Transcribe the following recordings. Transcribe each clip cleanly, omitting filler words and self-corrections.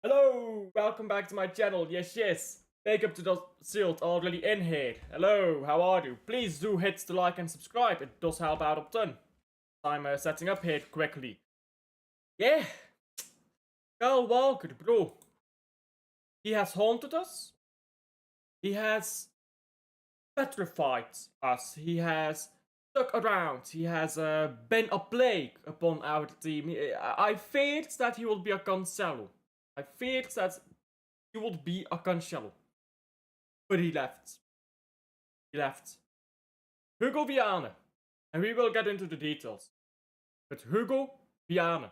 Hello, welcome back to my channel. Yes. Wake up to the shield already in here. Hello, how are you? Please do hit the like and subscribe. It does help out a ton. I'm setting up here quickly. Yeah, Kyle Walker, bro. He has haunted us. He has petrified us. He has stuck around. He has been a plague upon our team. I feared that he would be a Cancelo. I feared that he would be a Cancelo. But he left. He left. Hugo Viana. And we will get into the details. But Hugo Viana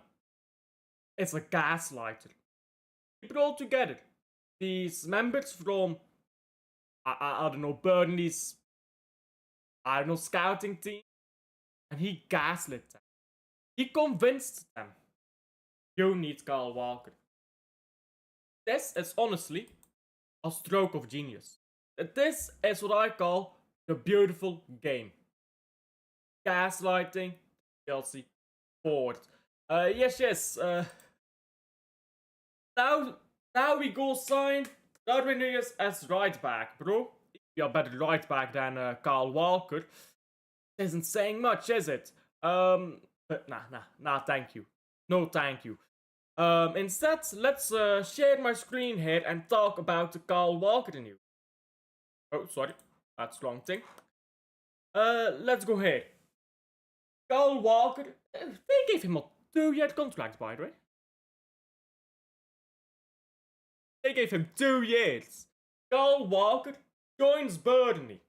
is a gaslighter. He brought together these members from, I don't know, Burnley's, I don't know, scouting team. And he gaslit them. He convinced them. You need Kyle Walker. This is honestly a stroke of genius. This is what I call the beautiful game. Gaslighting Chelsea forward. Yes. Now we go sign Darwin Nunez as right back, bro. You're a better right back than Kyle Walker. Isn't saying much, is it? But nah, thank you. No, thank you. Instead, let's share my screen here and talk about the Kyle Walker news. Oh, sorry, that's the wrong thing. Let's go here. Kyle Walker, they gave him a 2-year contract, by the way. They gave him 2 years. Kyle Walker joins Burnley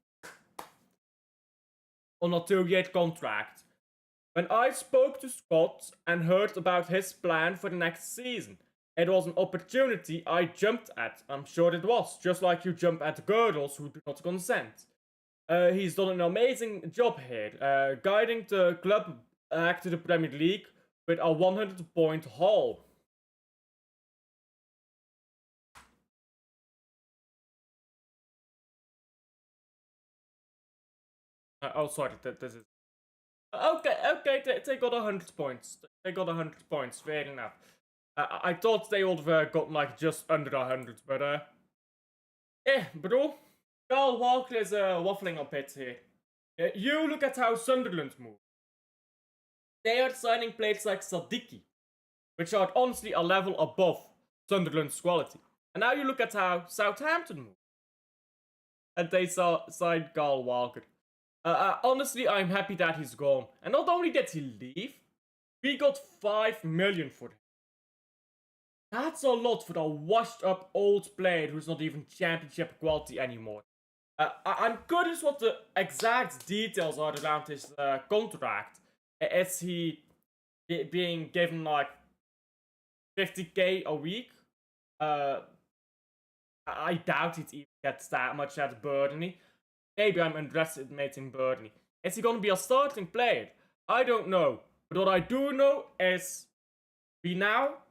on a 2-year contract. When I spoke to Scott and heard about his plan for the next season, it was an opportunity I jumped at. I'm sure it was, just like you jump at girls who do not consent. He's done an amazing job here, guiding the club back to the Premier League with a 100-point haul. Sorry, this is... Okay, they got 100 points. They got 100 points, fair enough. I thought they would have gotten like just under 100, but bro. Kyle Walker is waffling a bit here. You look at how Sunderland move. They are signing players like Sadiki, which are honestly a level above Sunderland's quality. And now you look at how Southampton move. And they signed Kyle Walker. Honestly, I'm happy that he's gone. And not only did he leave, we got 5 million for him. That's a lot for a washed up old player who's not even championship quality anymore. I'm curious what the exact details are around his contract. Is he being given like 50k a week? I doubt it even gets that much at Burnley. Maybe I'm underestimating Burnley. Is he going to be a starting player? I don't know. But what I do know is we now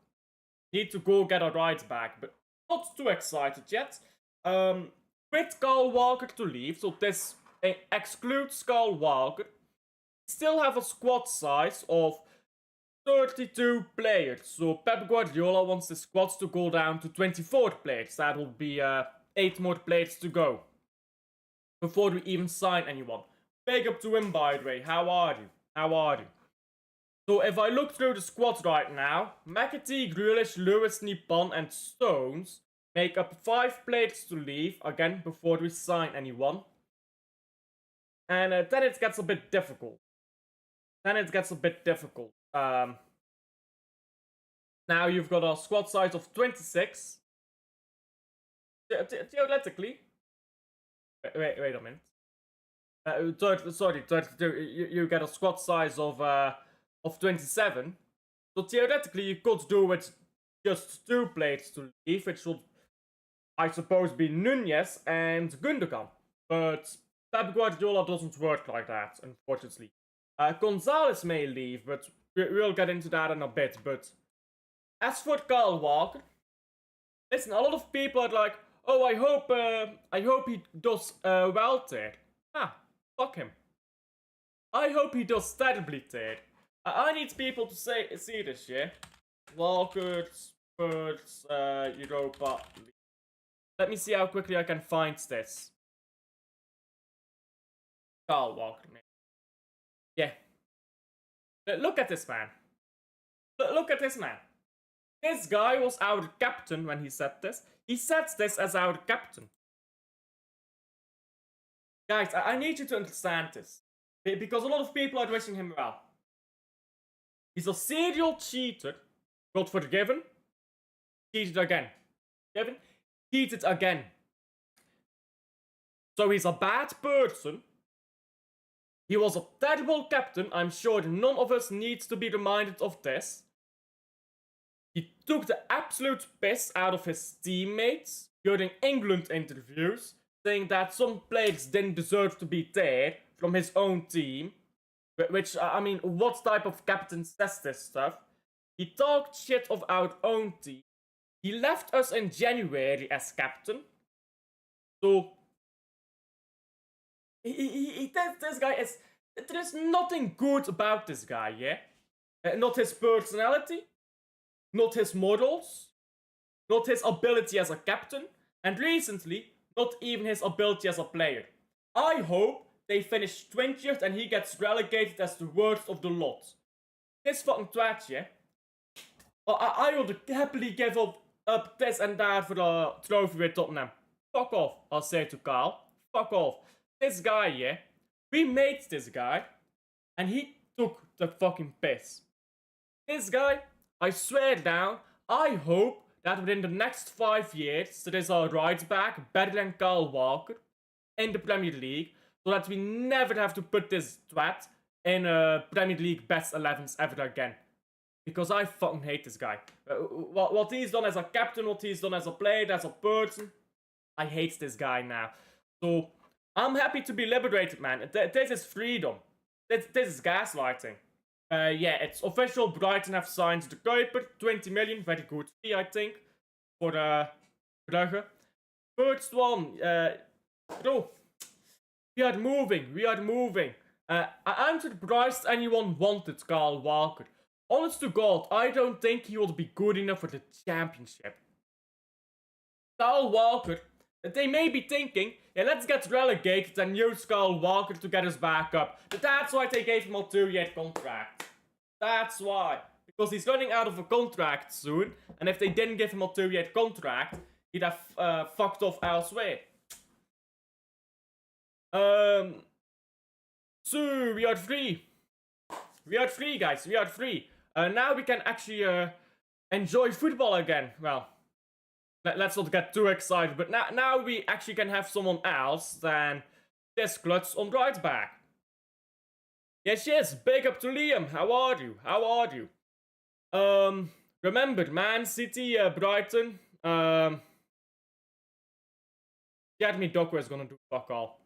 need to go get a right back. But not too excited yet. With Kyle Walker to leave, so this excludes Kyle Walker, still have a squad size of 32 players. So Pep Guardiola wants the squads to go down to 24 players. That will be 8 more players to go before we even sign anyone. Big up to him, by the way. How are you? So if I look through the squad right now, McAtee, Grealish, Lewis, Nippon, and Stones make up 5 players to leave, again, before we sign anyone. And then it gets a bit difficult. Now you've got a squad size of 26. Theoretically... Wait a minute. 32. You get a squad size of 27. So theoretically, you could do with just 2 players to leave, which would, I suppose, be Nunez and Gundogan. But Pep Guardiola doesn't work like that, unfortunately. Gonzalez may leave, but we'll get into that in a bit. But as for Kyle Walker, listen, a lot of people are like, oh, I hope he does well there. Fuck him. I hope he does terribly there. I need people to see this, yeah? Walker, Spurs, Europa League. Let me see how quickly I can find this. Kyle Walkre, man. Yeah. Look at this man. Look at this man. This guy was our captain when he said this. He said this as our captain. Guys, I need you to understand this. Because a lot of people are wishing him well. He's a serial cheater. Got forgiven. Cheated again. Forgiven. Cheated again. So he's a bad person. He was a terrible captain. I'm sure none of us needs to be reminded of this. He took the absolute piss out of his teammates during England interviews, saying that some players didn't deserve to be there from his own team. Which, I mean, what type of captain says this stuff? He talked shit of our own team. He left us in January as captain. So, this guy is... There's nothing good about this guy, yeah? Not his personality, not his morals, not his ability as a captain, and recently, not even his ability as a player. I hope they finish 20th and he gets relegated as the worst of the lot. This fucking twat, yeah? I would happily give up this and that for the trophy with Tottenham. Fuck off, I'll say to Carl. Fuck off. This guy, yeah? We made this guy, and he took the fucking piss. This guy, I swear down, I hope that within the next 5 years, there is a right back better than Kyle Walkre in the Premier League, so that we never have to put this twat in Premier League best 11s ever again. Because I fucking hate this guy. What he's done as a captain, what he's done as a player, as a person, I hate this guy now. So, I'm happy to be liberated, man. This is freedom. This is gaslighting. Yeah, it's official. Brighton have signed the Kuiper. 20 million, very good fee, I think. For Brugge. First one, bro. We are moving. I'm surprised anyone wanted Kyle Walkre. Honest to God, I don't think he will be good enough for the championship. Kyle Walkre, they may be thinking, yeah, let's get relegated and use Kyle Walkre to get us back up. But that's why they gave him a 2-year contract. That's why. Because he's running out of a contract soon. And if they didn't give him a 2-year contract, he'd have fucked off elsewhere. So, we are free. We are free, guys. We are free. Now we can actually enjoy football again. Well, let's not get too excited, but now we actually can have someone else than this klutz on right back. Yes, big up to Liam. How are you? Remember, Man City, Brighton, Jeremy Doku is gonna do fuck all.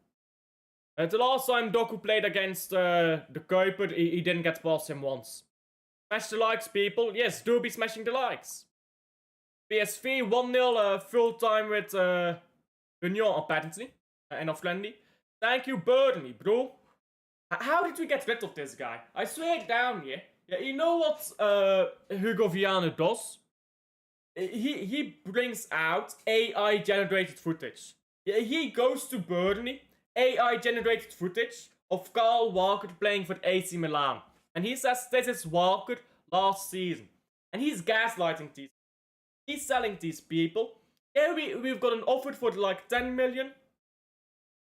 The last time Doku played against the Kuiper, he didn't get past him once. Smash the likes, people. Yes, do be smashing the likes. PSV 1-0 full time with Union apparently. And a friendly. Thank you, Burnley, bro. How did we get rid of this guy? I swear down, yeah. You know what Hugo Viana does? He brings out AI generated footage. He goes to Burnley, AI generated footage of Kyle Walkre playing for AC Milan. And he says this is Walkre last season. And he's gaslighting these. He's selling these people. Yeah, we've got an offer for like 10 million.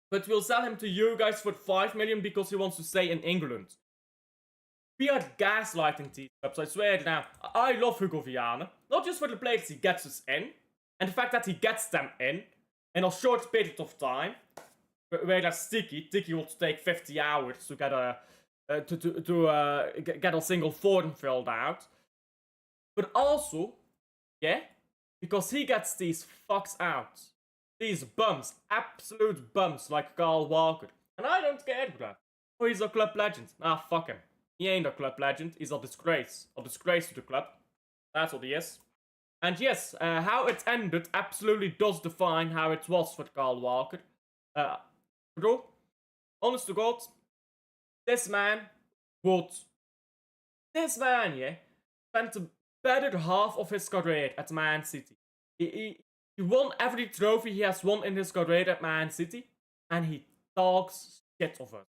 But we'll sell him to you guys for 5 million because he wants to stay in England. We are gaslighting these clubs, I swear it now. I love Hugo Viana. Not just for the players he gets us in. And the fact that he gets them in a short period of time. Whereas Tiki will take 50 hours to get get a single form filled out. But also, yeah, because he gets these fucks out. These bums, absolute bums like Kyle Walkre. And I don't care, bruh. Oh, he's a club legend. Ah, fuck him. He ain't a club legend, he's a disgrace. A disgrace to the club. That's what he is. And yes, how it ended absolutely does define how it was for Kyle Walkre. Bro, honest to God, this man, yeah, spent better half of his career at Man City. He won every trophy he has won in his career at Man City, and he talks shit of us.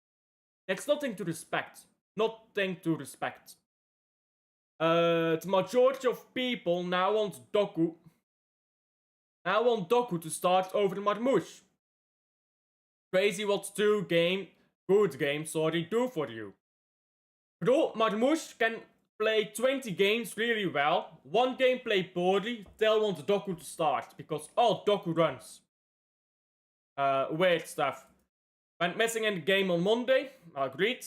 That's nothing to respect. Nothing to respect. The majority of people now want Doku to start over Marmoush. Crazy what good games do for you. Bro, Marmoush can play 20 games really well, one game play poorly, they'll want Doku to start, because Doku runs. Weird stuff. Went missing in the game on Monday, agreed.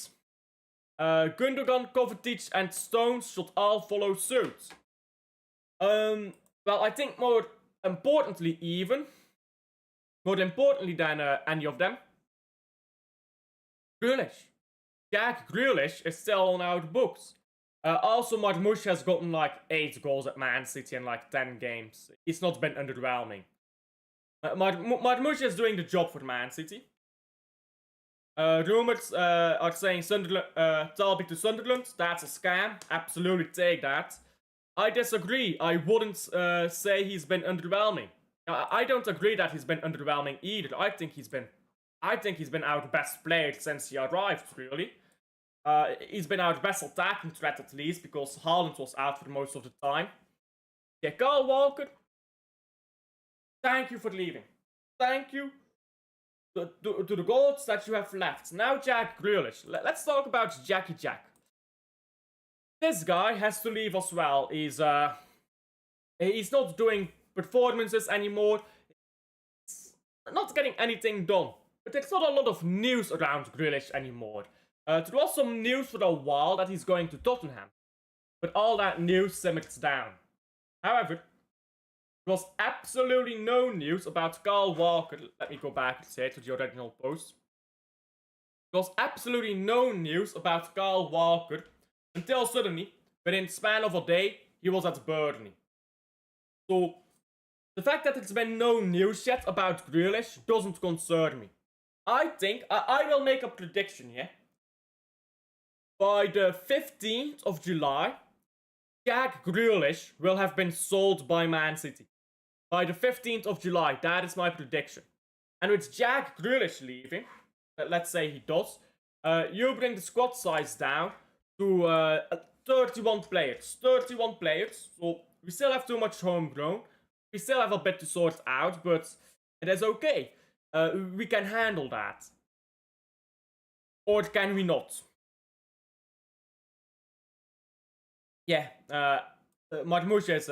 Gundogan, Kovacic and Stones should all follow suit. Well, I think more importantly than any of them, Grealish. Jack Grealish is still on our books. Also, Marmoush has gotten like 8 goals at Man City in like 10 games. He's not been underwhelming. Marmoush is doing the job for Man City. Rumors are saying Talby to Sunderland. That's a scam. Absolutely take that. I disagree. I wouldn't say he's been underwhelming. I don't agree that he's been underwhelming either. I think he's been our best player since he arrived, really. He's been our best attacking threat at least, because Haaland was out for most of the time. Yeah, Kyle Walker, thank you for leaving. Thank you to the goals that you have left. Now Jack Grealish. Let's talk about Jackie Jack. This guy has to leave as well. He's not doing performances anymore. He's not getting anything done. But there's not a lot of news around Grealish anymore. There was some news for a while that he's going to Tottenham. But all that news simmered down. However, there was absolutely no news about Kyle Walker. Let me go back and say to the original post. There was absolutely no news about Kyle Walker until suddenly, within the span of a day, he was at Burnley. So, the fact that there's been no news yet about Grealish doesn't concern me. I think, I will make a prediction here. By the 15th of July, Jack Grealish will have been sold by Man City. By the 15th of July, that is my prediction. And with Jack Grealish leaving, let's say he does, you bring the squad size down to 31 players. 31 players, so we still have too much homegrown. We still have a bit to sort out, but it is okay. We can handle that. Or can we not? Yeah, Marmoush is,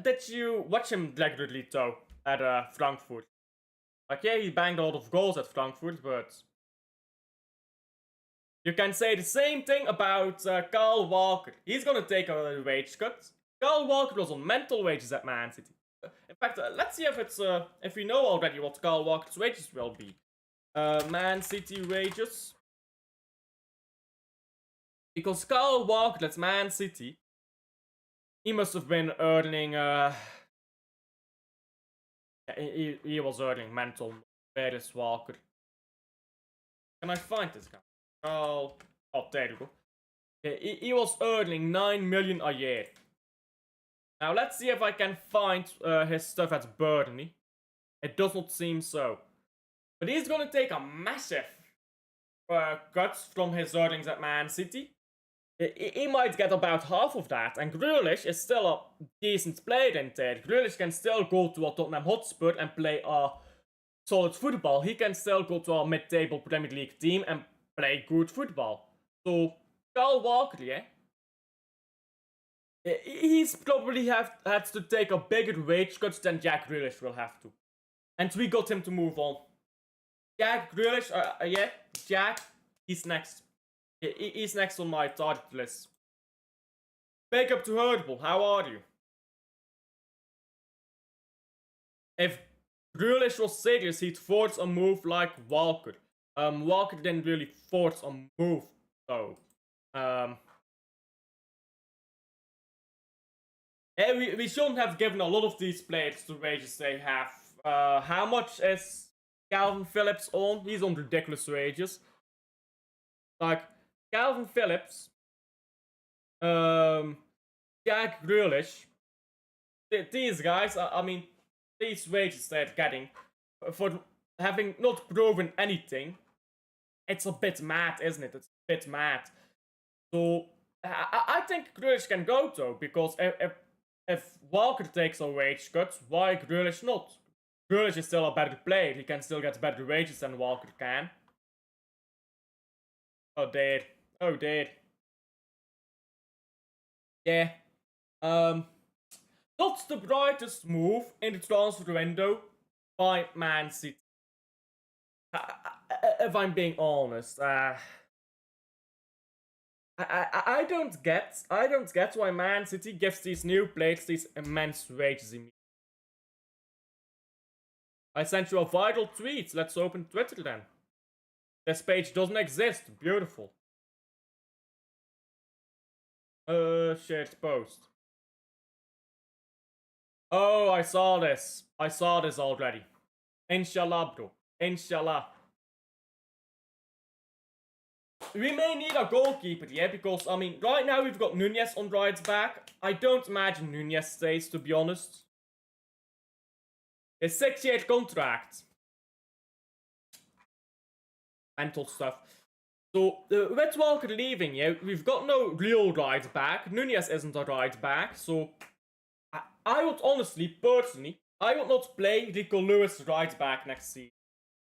did you watch him regularly though, at Frankfurt? Like, yeah, he banged a lot of goals at Frankfurt, but you can say the same thing about Kyle Walker. He's gonna take a wage cut. Kyle Walker was on mental wages at Man City. In fact, let's see if we know already what Kyle Walker's wages will be. Man City wages. Because Kyle Walker at Man City, he must have been earning, he was earning mental. Where is Walker? Can I find this guy? Oh, there you go. He was earning 9 million a year. Now let's see if I can find his stuff at Burnley. It does not seem so. But he's gonna take a massive cut from his earnings at Man City. He might get about half of that, and Grealish is still a decent player in there. Grealish can still go to a Tottenham Hotspur and play a solid football. He can still go to a mid-table Premier League team and play good football. So, Kyle Walker, yeah? He's probably had to take a bigger wage cut than Jack Grealish will have to. And we got him to move on. Jack Grealish, yeah, Jack, he's next. He's next on my target list. Big up to Herdable, how are you? If Grealish was serious, he'd force a move like Walker. Walker didn't really force a move, though. We shouldn't have given a lot of these players the wages they have. How much is Calvin Phillips on? He's on ridiculous wages. Like, Calvin Phillips Jack Grealish. These guys, I mean, these wages they're getting for having not proven anything, it's a bit mad, isn't it? It's a bit mad. So I think Grealish can go though, because if Walker takes a wage cut, why Grealish not? Grealish is still a better player. He can still get better wages than Walker can. Oh dear. Oh dear. Yeah. Not the brightest move in the transfer window by Man City. If I'm being honest, I don't get why Man City gives these new players these immense wages immediately. I sent you a vital tweet. Let's open Twitter then. This page doesn't exist. Beautiful. Shared post. Oh, I saw this. I saw this already. Inshallah, bro. Inshallah. We may need a goalkeeper, yeah, because, I mean, right now we've got Nunez on right back. I don't imagine Nunez stays, to be honest. A 6-year contract. Mental stuff. So, with Walker leaving, yeah, we've got no real right back. Nunez isn't a right back, so I would honestly, personally, I would not play Rico Lewis right back next season.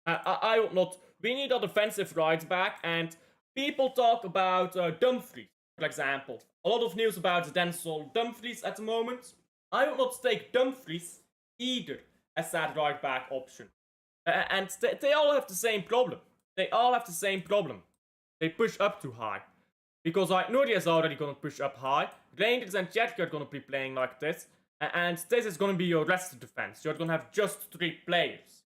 I would not. We need a defensive right back, and people talk about Dumfries, for example. A lot of news about Denzel Dumfries at the moment. I would not take Dumfries either as that right back option. And they all have the same problem. They all have the same problem. They push up too high. Because Nuri is already going to push up high. Rangers and Cherky are going to be playing like this. And this is going to be your rest of defense. You're going to have just 3 players.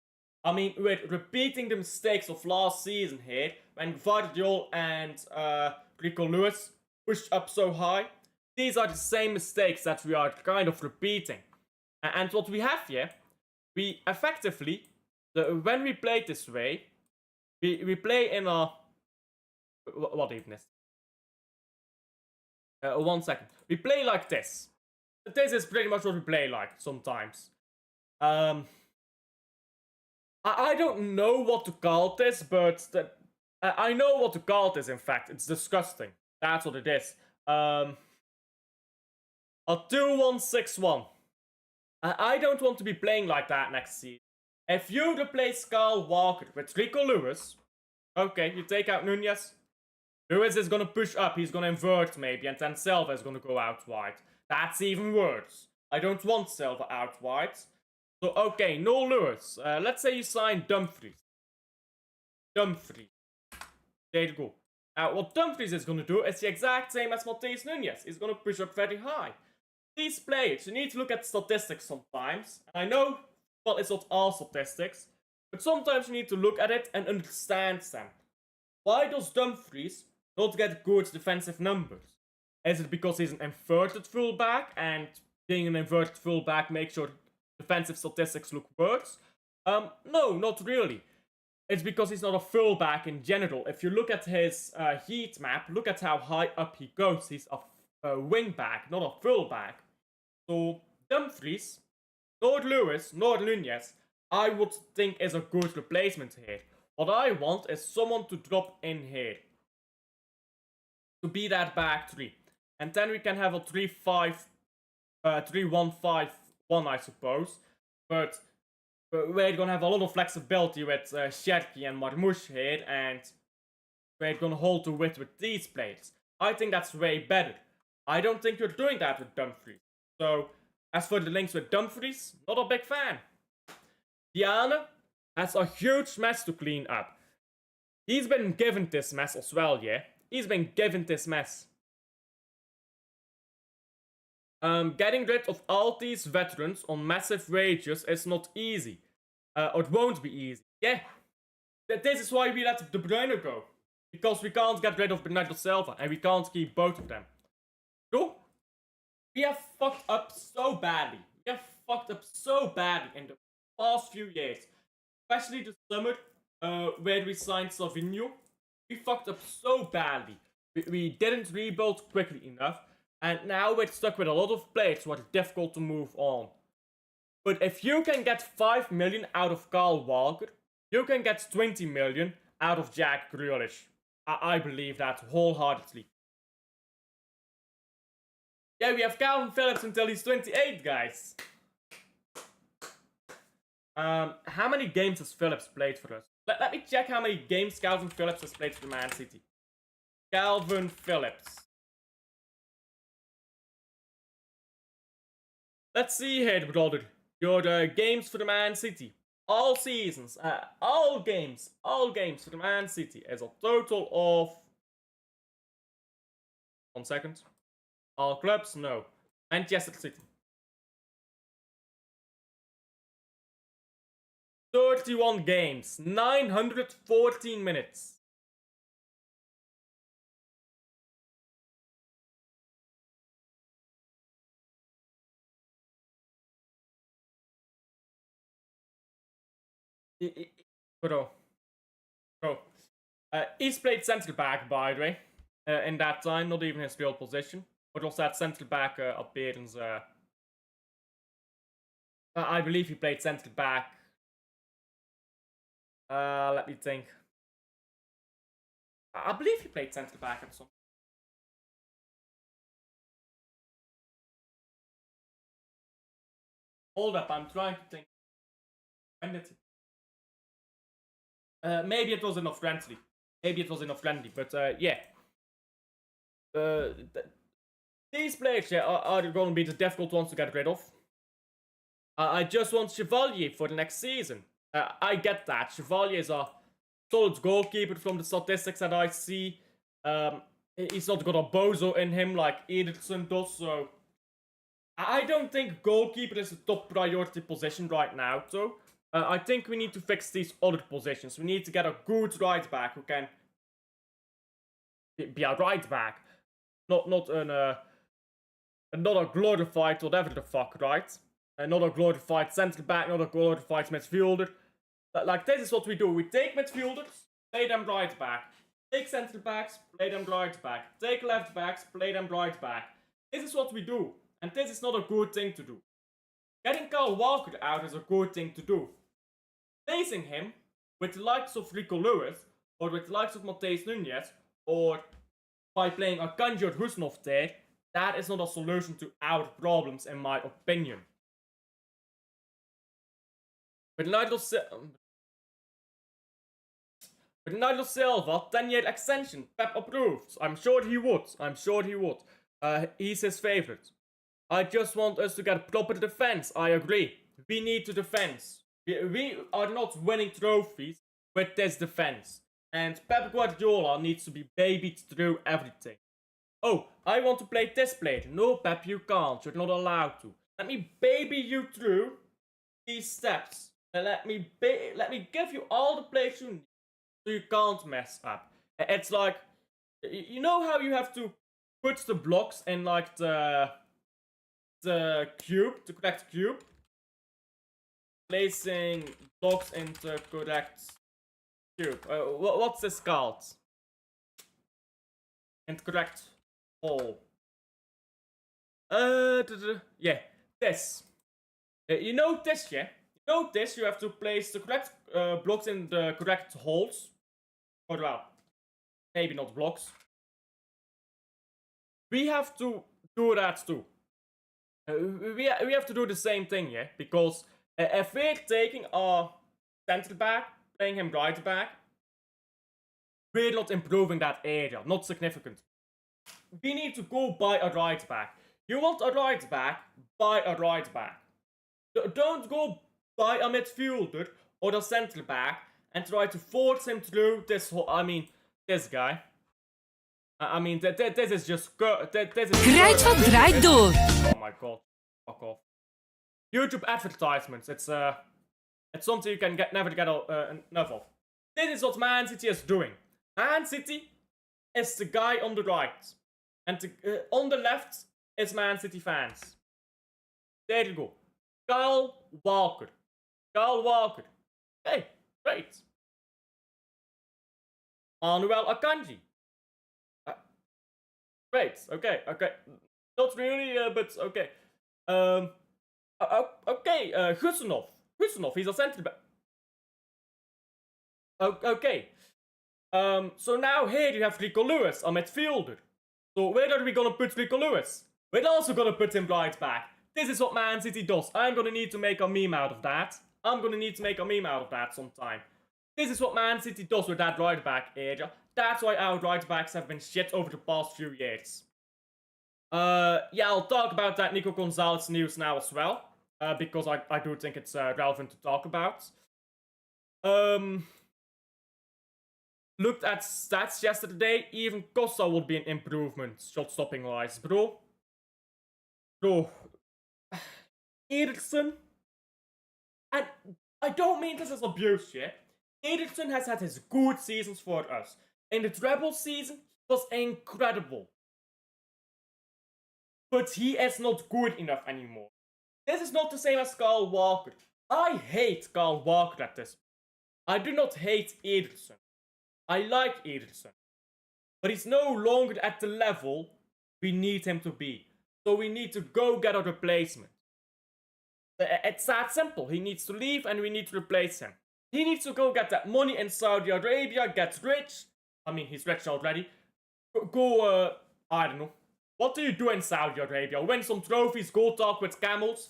I mean, with repeating the mistakes of last season here, when Guardiola and Rico Lewis pushed up so high, these are the same mistakes that we are kind of repeating. And what we have here, we effectively, when we play this way, we play in a... What even is? 1 second. We play like this. This is pretty much what we play like sometimes. I don't know what to call this, but I know what to call this, in fact. It's disgusting. That's what it is. A 2-1-6-1. I don't want to be playing like that next season. If you replace Kyle Walker with Rico Lewis, okay, you take out Nunez. Lewis is gonna push up, he's gonna invert maybe, and then Silva is gonna go out wide. That's even worse. I don't want Silva out wide. So, okay, no Lewis. Let's say you sign Dumfries. Dumfries. There you go. What Dumfries is gonna do is the exact same as Matheus Nunez. He's gonna push up very high. These players, you need to look at statistics sometimes. And I know, well, it's not all statistics, but sometimes you need to look at it and understand them. Why does Dumfries not get good defensive numbers? Is it because he's an inverted fullback, and being an inverted fullback makes your defensive statistics look worse? No, not really. It's because he's not a fullback in general. If you look at his heat map, look at how high up he goes. He's a wingback, not a fullback. So Dumfries, nor Lewis, nor Nunez, I would think is a good replacement here. What I want is someone to drop in here. To be that back 3. And then we can have a 3-1-5-1, I suppose. But we're gonna have a lot of flexibility with Sherky and Marmoush here, and we're gonna hold the width with these players. I think that's way better. I don't think you're doing that with Dumfries. So, as for the links with Dumfries, not a big fan. Diana has a huge mess to clean up. He's been given this mess as well, yeah? He's been given this mess. Getting rid of all these veterans on massive wages is not easy. Or it won't be easy. Yeah. This is why we let De Bruyne go. Because we can't get rid of Bernardo Silva, and we can't keep both of them. So, we have fucked up so badly. We have fucked up so badly in the past few years. Especially the summer, where we signed Savinho. We fucked up so badly. We didn't rebuild quickly enough, and now we're stuck with a lot of players who are difficult to move on. But if you can get 5 million out of Kyle Walker, you can get 20 million out of Jack Grealish. I believe that wholeheartedly. Yeah, we have Calvin Phillips until he's 28, guys. How many games has Phillips played for us? Let me check how many games Calvin Phillips has played for Man City. Calvin Phillips. Let's see here, brother. Your games for the Man City. All seasons, all games for the Man City is a total of... 1 second. All clubs? No. Manchester City. 31 games, 914 minutes. Bro. He's played central back, by the way, in that time, not even his real position. But also that central back appearance. I believe he played central back. Let me think. I believe he played central back at some. Hold up, I'm trying to think. When did he... maybe it was enough friendly. But yeah. These players are going to be the difficult ones to get rid of. I just want Chevalier for the next season. I get that. Chevalier is a solid goalkeeper from the statistics that I see. He's not got a bozo in him like Ederson does, so... I don't think goalkeeper is the top priority position right now, so... I think we need to fix these other positions. We need to get a good right back who can... be a right back. Not a glorified whatever the fuck, right? Not a glorified centre back, not a glorified midfielder. Like, this is what we do. We take midfielders, play them right back. Take centre backs, play them right back. Take left backs, play them right back. This is what we do. And this is not a good thing to do. Getting Kyle Walker out is a good thing to do. Placing him with the likes of Rico Lewis, or with the likes of Matheus Nunes, or by playing Akanji or Husnov there, that is not a solution to our problems, in my opinion. Bernardo Silva, 10-year extension, Pep approves. I'm sure he would. He's his favorite. I just want us to get proper defense. I agree. We need to defense. We are not winning trophies with this defense. And Pep Guardiola needs to be babied through everything. Oh, I want to play this player. No, Pep, you can't. You're not allowed to. Let me baby you through these steps. And let me give you all the players you need so you can't mess up. It's like, you know how you have to put the blocks in like the cube, the correct cube? Placing blocks into correct cube. What's this called? Incorrect hole. Yeah, this. You know this, yeah? You know this, you have to place the correct blocks in the correct holes. Or well, maybe not blocks. We have to do that too. We have to do the same thing, yeah? Because if we're taking our centre back, playing him right back, we're not improving that area, not significant. We need to go buy a right back. You want a right back, buy a right back. Don't go buy a midfielder or a centre back and try to force him through this whole, this guy. This is just... Krijt wat draait door! Oh my god, fuck off. YouTube advertisements, it's something you can never get enough of. This is what Man City is doing. Man City is the guy on the right. And on the left is Man City fans. There you go. Kyle Walker. Hey, great. Manuel Akanji. Great. Okay. Not really, but okay. Okay. Husanov. He's a centre back. Okay. So now here you have Rico Lewis, a midfielder. So where are we gonna put Rico Lewis? We're also gonna put him right back. This is what Man City does. I'm gonna need to make a meme out of that. Sometime. This is what Man City does with that right back area. That's why our right backs have been shit over the past few years. Yeah, I'll talk about that Nico Gonzalez news now as well. Because I do think it's relevant to talk about. Looked at stats yesterday, even Costa would be an improvement, shot stopping wise, bro. Ederson, and I don't mean this as abuse, yeah? Ederson has had his good seasons for us. In the treble season, he was incredible. But he is not good enough anymore. This is not the same as Kyle Walker. I hate Kyle Walker at this. I do not hate Ederson. I like Ederson. But he's no longer at the level we need him to be. So we need to go get a replacement. It's that simple. He needs to leave and we need to replace him. He needs to go get that money in Saudi Arabia, get rich. I mean, he's rich already. I don't know. What do you do in Saudi Arabia? Win some trophies, go talk with camels.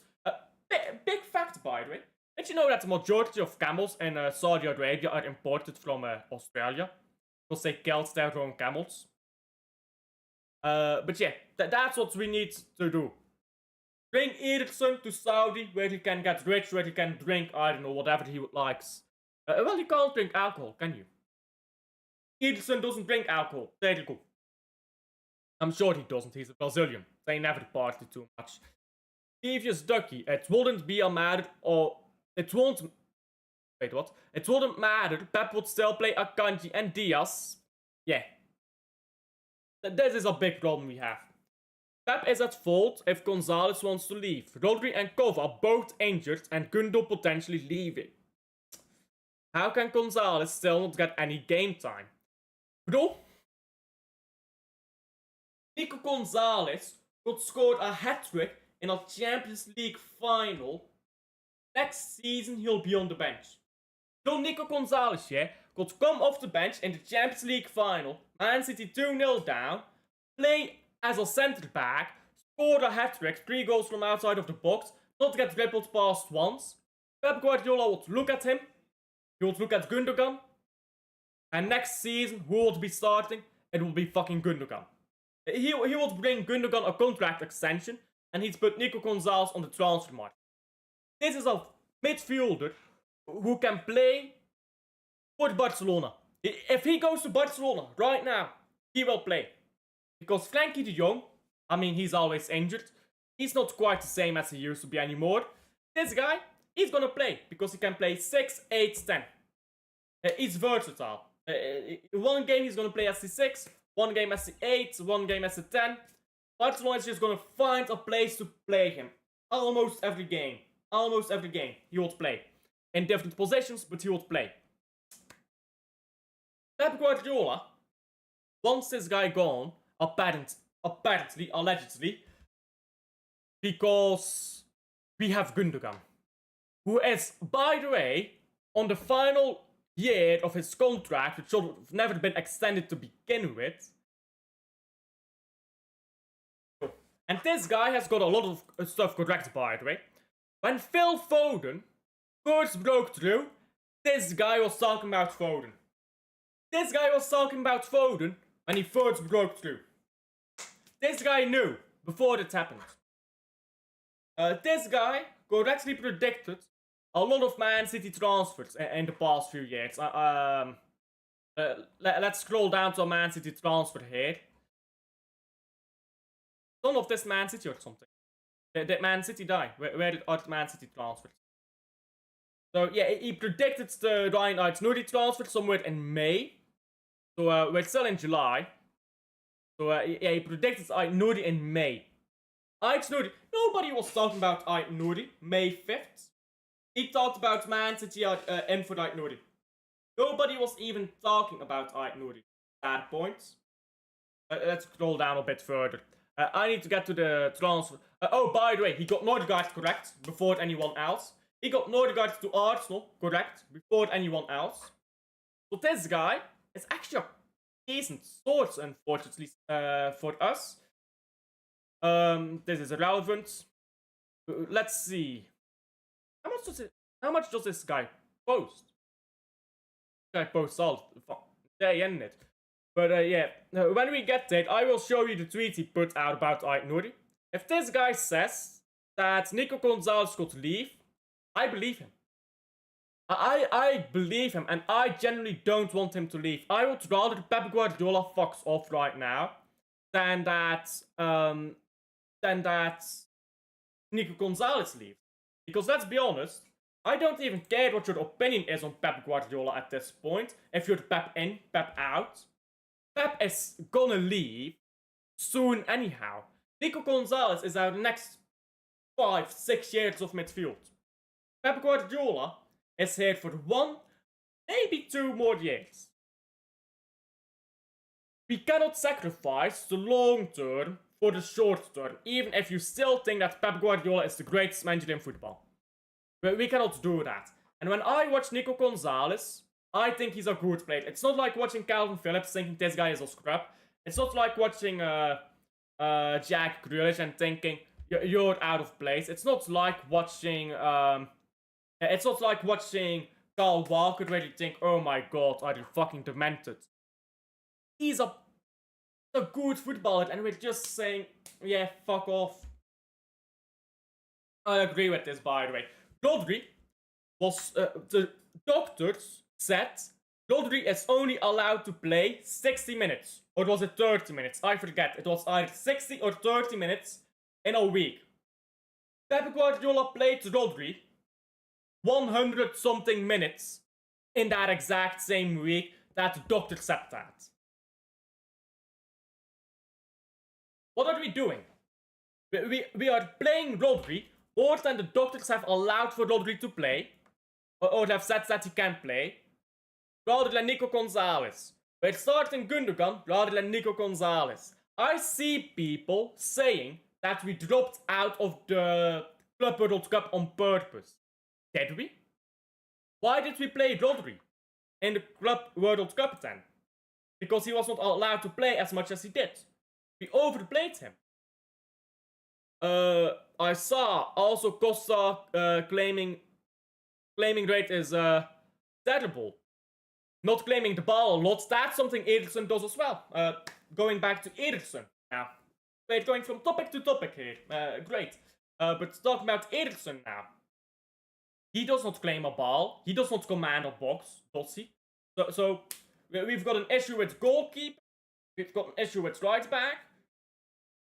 Big fact, by the way. Did you know that the majority of camels in Saudi Arabia are imported from Australia? Because they killed their own camels. But yeah, that's what we need to do. Bring Ederson to Saudi, where he can get rich, where he can drink, I don't know, whatever he likes. Well, you can't drink alcohol, can you? Ederson doesn't drink alcohol. There you go. I'm sure he doesn't, he's a Brazilian. They never party too much. Previous Ducky, it wouldn't be a matter or... It won't... Wait, what? It wouldn't matter. Pep would still play Akanji and Diaz. Yeah. This is a big problem we have. Pep is at fault if Gonzalez wants to leave. Rodri and Kova are both injured and Gundo potentially leaving. How can Gonzalez still not get any game time? Bro, Nico Gonzalez could score a hat-trick in a Champions League final. Next season he'll be on the bench. So Nico Gonzalez, yeah, could come off the bench in the Champions League final, Man City 2-0 down, play as a centre back, score a hat-trick, 3 goals from outside of the box, not get dribbled past once. Pep Guardiola would look at him, he would look at Gundogan, and next season, who would be starting? It will be fucking Gundogan. He would bring Gundogan a contract extension, and he'd put Nico Gonzalez on the transfer market. This is a midfielder who can play for Barcelona. If he goes to Barcelona right now, he will play. Because Frankie de Jong, I mean, he's always injured. He's not quite the same as he used to be anymore. This guy, he's gonna play. Because he can play 6, 8, 10. He's versatile. One game he's gonna play as the 6, one game as the 8, one game as the 10. Barcelona is just gonna find a place to play him. Almost every game. He will play. In different positions, but he will play. Pep Guardiola wants this guy gone, apparently, allegedly, because we have Gundogan, who is, by the way, on the final year of his contract, which should have never been extended to begin with. And this guy has got a lot of stuff correct, by the way. When Phil Foden first broke through, this guy was talking about Foden. When he first broke through. This guy knew before it happened. This guy correctly predicted a lot of Man City transfers in the past few years. Let's scroll down to a Man City transfer here. Son of this Man City or something. Did Man City die? Where are the Man City transfers? So yeah, he predicted the Ryan Aït-Nouri transfer somewhere in May. So we're still in July. So yeah, he predicted Aït-Nouri in May. Aït-Nouri, nobody was talking about Aït-Nouri May 5th. He talked about Man City in for Aït-Nouri. Nobody was even talking about Aït-Nouri at that point. let's scroll down a bit further. I need to get to the transfer. Oh, by the way, he got Nordegaard correct before anyone else. He got Nordegaard to Arsenal correct before anyone else. So this guy is actually a decent source, unfortunately, for us. This is irrelevant. Let's see. How much does this guy post? This guy posts all day, isn't it? But yeah, when we get there, I will show you the tweet he put out about Aït-Nouri. If this guy says that Nico Gonzalez could leave, I believe him. I believe him, and I genuinely don't want him to leave. I would rather Pep Guardiola fucks off right now than that Nico Gonzalez leaves. Because let's be honest, I don't even care what your opinion is on Pep Guardiola at this point. If you're Pep in, Pep out. Pep is gonna leave soon anyhow. Nico Gonzalez is our next 5-6 years of midfield. Pep Guardiola is here for 1, maybe 2 more years. We cannot sacrifice the long term for the short term, even if you still think that Pep Guardiola is the greatest manager in football. But we cannot do that. And when I watch Nico Gonzalez, I think he's a good player. It's not like watching Calvin Phillips thinking this guy is a scrub. It's not like watching Jack Grealish and thinking you're out of place. It's not like watching Carl Walkre where you think, oh my god, are you fucking demented? He's a good footballer, and we're just saying, yeah, fuck off. I agree with this, by the way. Rodri was the doctors said Rodri is only allowed to play 60 minutes. Or was it 30 minutes? I forget. It was either 60 or 30 minutes in a week. Pep Guardiola played Rodri 100 something minutes in that exact same week that the doctor said that. What are we doing? We are playing Rodri more than the doctors have allowed for Rodri to play. Or have said that he can play. Rather than Nico Gonzalez. We're starting Gundogan rather than Nico Gonzalez. I see people saying that we dropped out of the Club World Cup on purpose. Did we? Why did we play Rodri in the Club World Cup then? Because he was not allowed to play as much as he did. We overplayed him. I saw also Costa claiming rate is terrible. Not claiming the ball a lot. That's something Ederson does as well. Going back to Ederson now. We're going from topic to topic here. Great. But talking about Ederson now. He does not claim a ball. He does not command a box, does he? So we've got an issue with goalkeeper. We've got an issue with right back.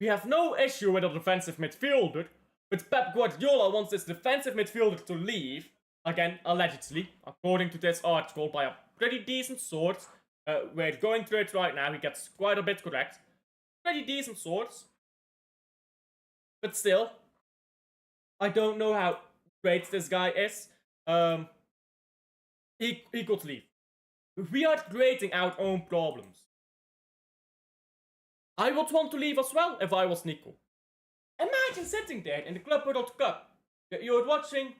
We have no issue with a defensive midfielder. But Pep Guardiola wants this defensive midfielder to leave. Again, allegedly, according to this article by a pretty decent source. We're going through it right now. He gets quite a bit correct. Pretty decent source. But still, I don't know how great this guy is. He could leave. We are creating our own problems. I would want to leave as well if I was Nico. Imagine sitting there in the Club World Cup. You're watching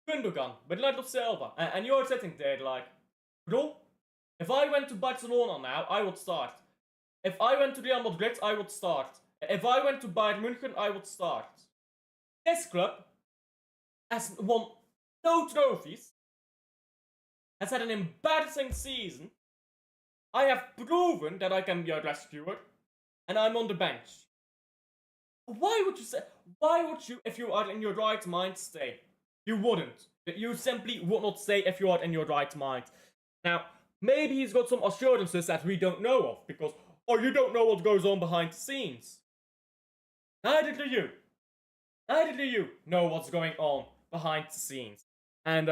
Gundogan, Bernardo Silva, and you're sitting there like, bro, if I went to Barcelona now, I would start. If I went to Real Madrid, I would start. If I went to Bayern München, I would start. This club has won no trophies, has had an embarrassing season. I have proven that I can be a rescuer, and I'm on the bench. Why would you, if you are in your right mind, stay? You wouldn't. You simply would not stay if you are in your right mind. Now, maybe he's got some assurances that we don't know of, because, you don't know what goes on behind the scenes. Neither do you. Neither do you know what's going on behind the scenes. And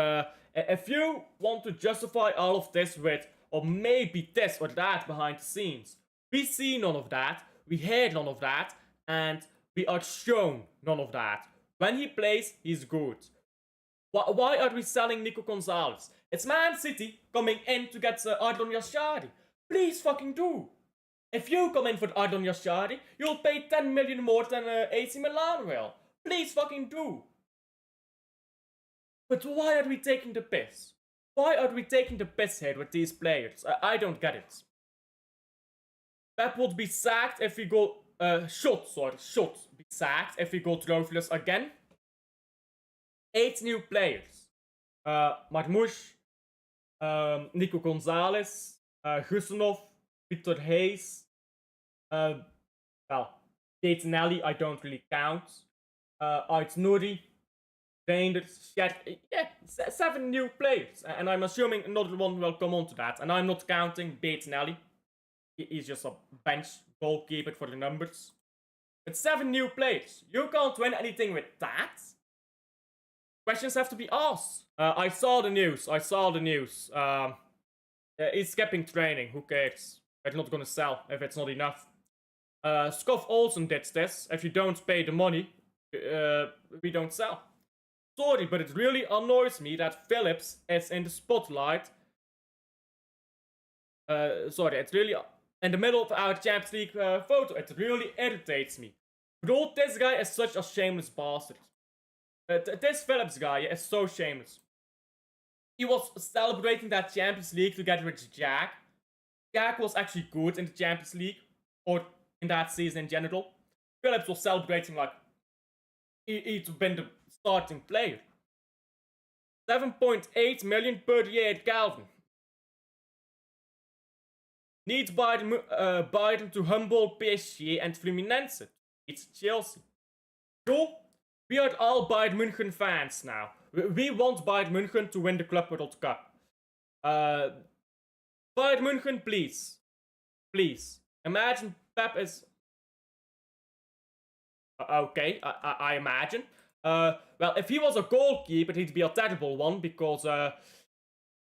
if you want to justify all of this with, or maybe this or that behind the scenes, we see none of that, we hear none of that, and we are shown none of that. When he plays, he's good. Why are we selling Nico Gonzalez? It's Man City coming in to get Ardon Yashari. Please fucking do. If you come in for Ardon Yashari, you'll pay 10 million more than AC Milan will. Please fucking do. But why are we taking the piss? Why are we taking the piss here with these players? I don't get it. Pep would be sacked if we go... should be sacked if we go trophyless again. 8 new players. Marmoush, Nico Gonzalez, Gusenov, Victor Hayes, well, Gaetanelli I don't really count, Ait Nouri, Reinders, yeah, 7 new players, and I'm assuming another one will come on to that, and I'm not counting Gaetanelli. He's just a bench goalkeeper for the numbers. But 7 new players, you can't win anything with that. Questions have to be asked. I saw the news. He's skipping training. Who cares? We're not gonna sell if it's not enough. Scoff Olsen did this. If you don't pay the money, we don't sell. Sorry, but it really annoys me that Phillips is in the spotlight. Sorry, it's really in the middle of our Champions League photo. It really irritates me. Bro, this guy is such a shameless bastard. This Phillips guy is so shameless. He was celebrating that Champions League together with Jack. Jack was actually good in the Champions League, or in that season in general. Phillips was celebrating like he'd been the starting player. 7.8 million per year at Calvin. Needs Biden to humble PSG and Fluminense. It's Chelsea. Bro, we are all Bayern München fans now. We want Bayern München to win the Club World Cup. Bayern München, please. Please. Imagine Pep is... okay, I imagine. Well, if he was a goalkeeper, he'd be a terrible one, because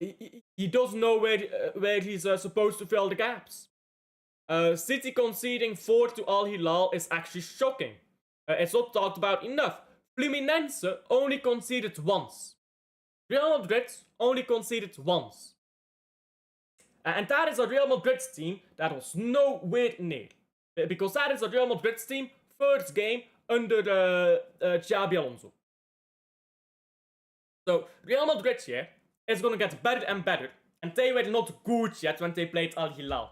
he doesn't know where he's supposed to fill the gaps. City conceding 4 to Al Hilal is actually shocking. It's not talked about enough. Fluminense only conceded once. Real Madrid only conceded once. And that is a Real Madrid team that was nowhere near. Because that is a Real Madrid team first game under Xabi Alonso. So Real Madrid here is gonna get better and better. And they were not good yet when they played Al Hilal.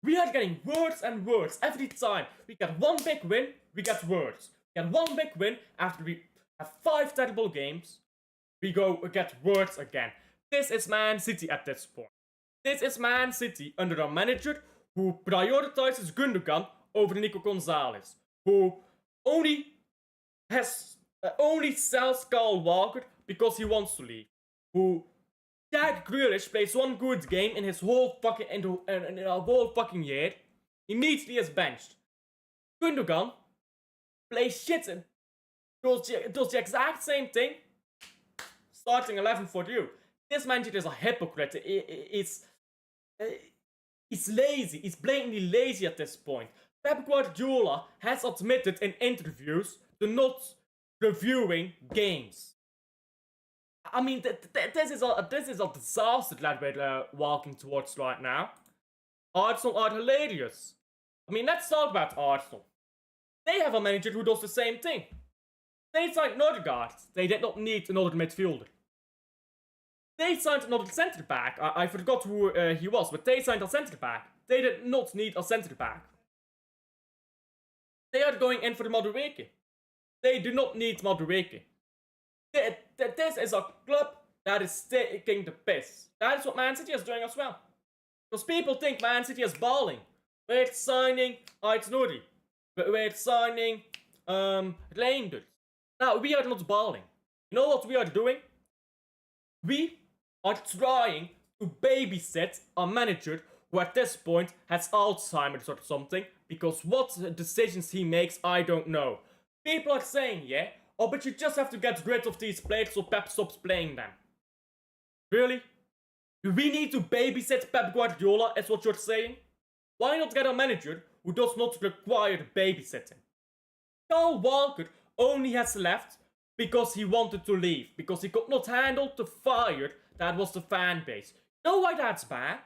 We are getting worse and worse every time. We get one big win, we get worse. We get one big win after we have 5 terrible games. We get worse again. This is Man City at this point. This is Man City under a manager who prioritizes Gundogan over Nico Gonzalez. Who only sells Kyle Walkre because he wants to leave. Who Jack Grealish plays one good game in his whole fucking in a whole fucking year. Immediately is benched. Gundogan plays shit and does the exact same thing. Starting 11 for you. This manager is a hypocrite. He's lazy. He's blatantly lazy at this point. Pep Guardiola has admitted in interviews to not reviewing games. I mean, this is a disaster that we're walking towards right now. Arsenal are hilarious. I mean, let's talk about Arsenal. They have a manager who does the same thing. They signed Nordegaard. They did not need another midfielder. They signed another centre back. I forgot who he was, but they signed a centre back. They did not need a centre back. They are going in for Madueke. They do not need Madueke. This is a club that is taking the piss. That is what Man City is doing as well. Because people think Man City is balling. We're signing Ait Nouri. We're signing Reinders. Now, we are not balling. You know what we are doing? We are trying to babysit a manager who at this point has Alzheimer's or something, because what decisions he makes, I don't know. People are saying, yeah, oh, but you just have to get rid of these players so Pep stops playing them. Really? Do we need to babysit Pep Guardiola, is what you're saying? Why not get a manager who does not require babysitting? Kyle Walkre only has left because he wanted to leave, because he could not handle the fire that was the fan base. You know why that's bad?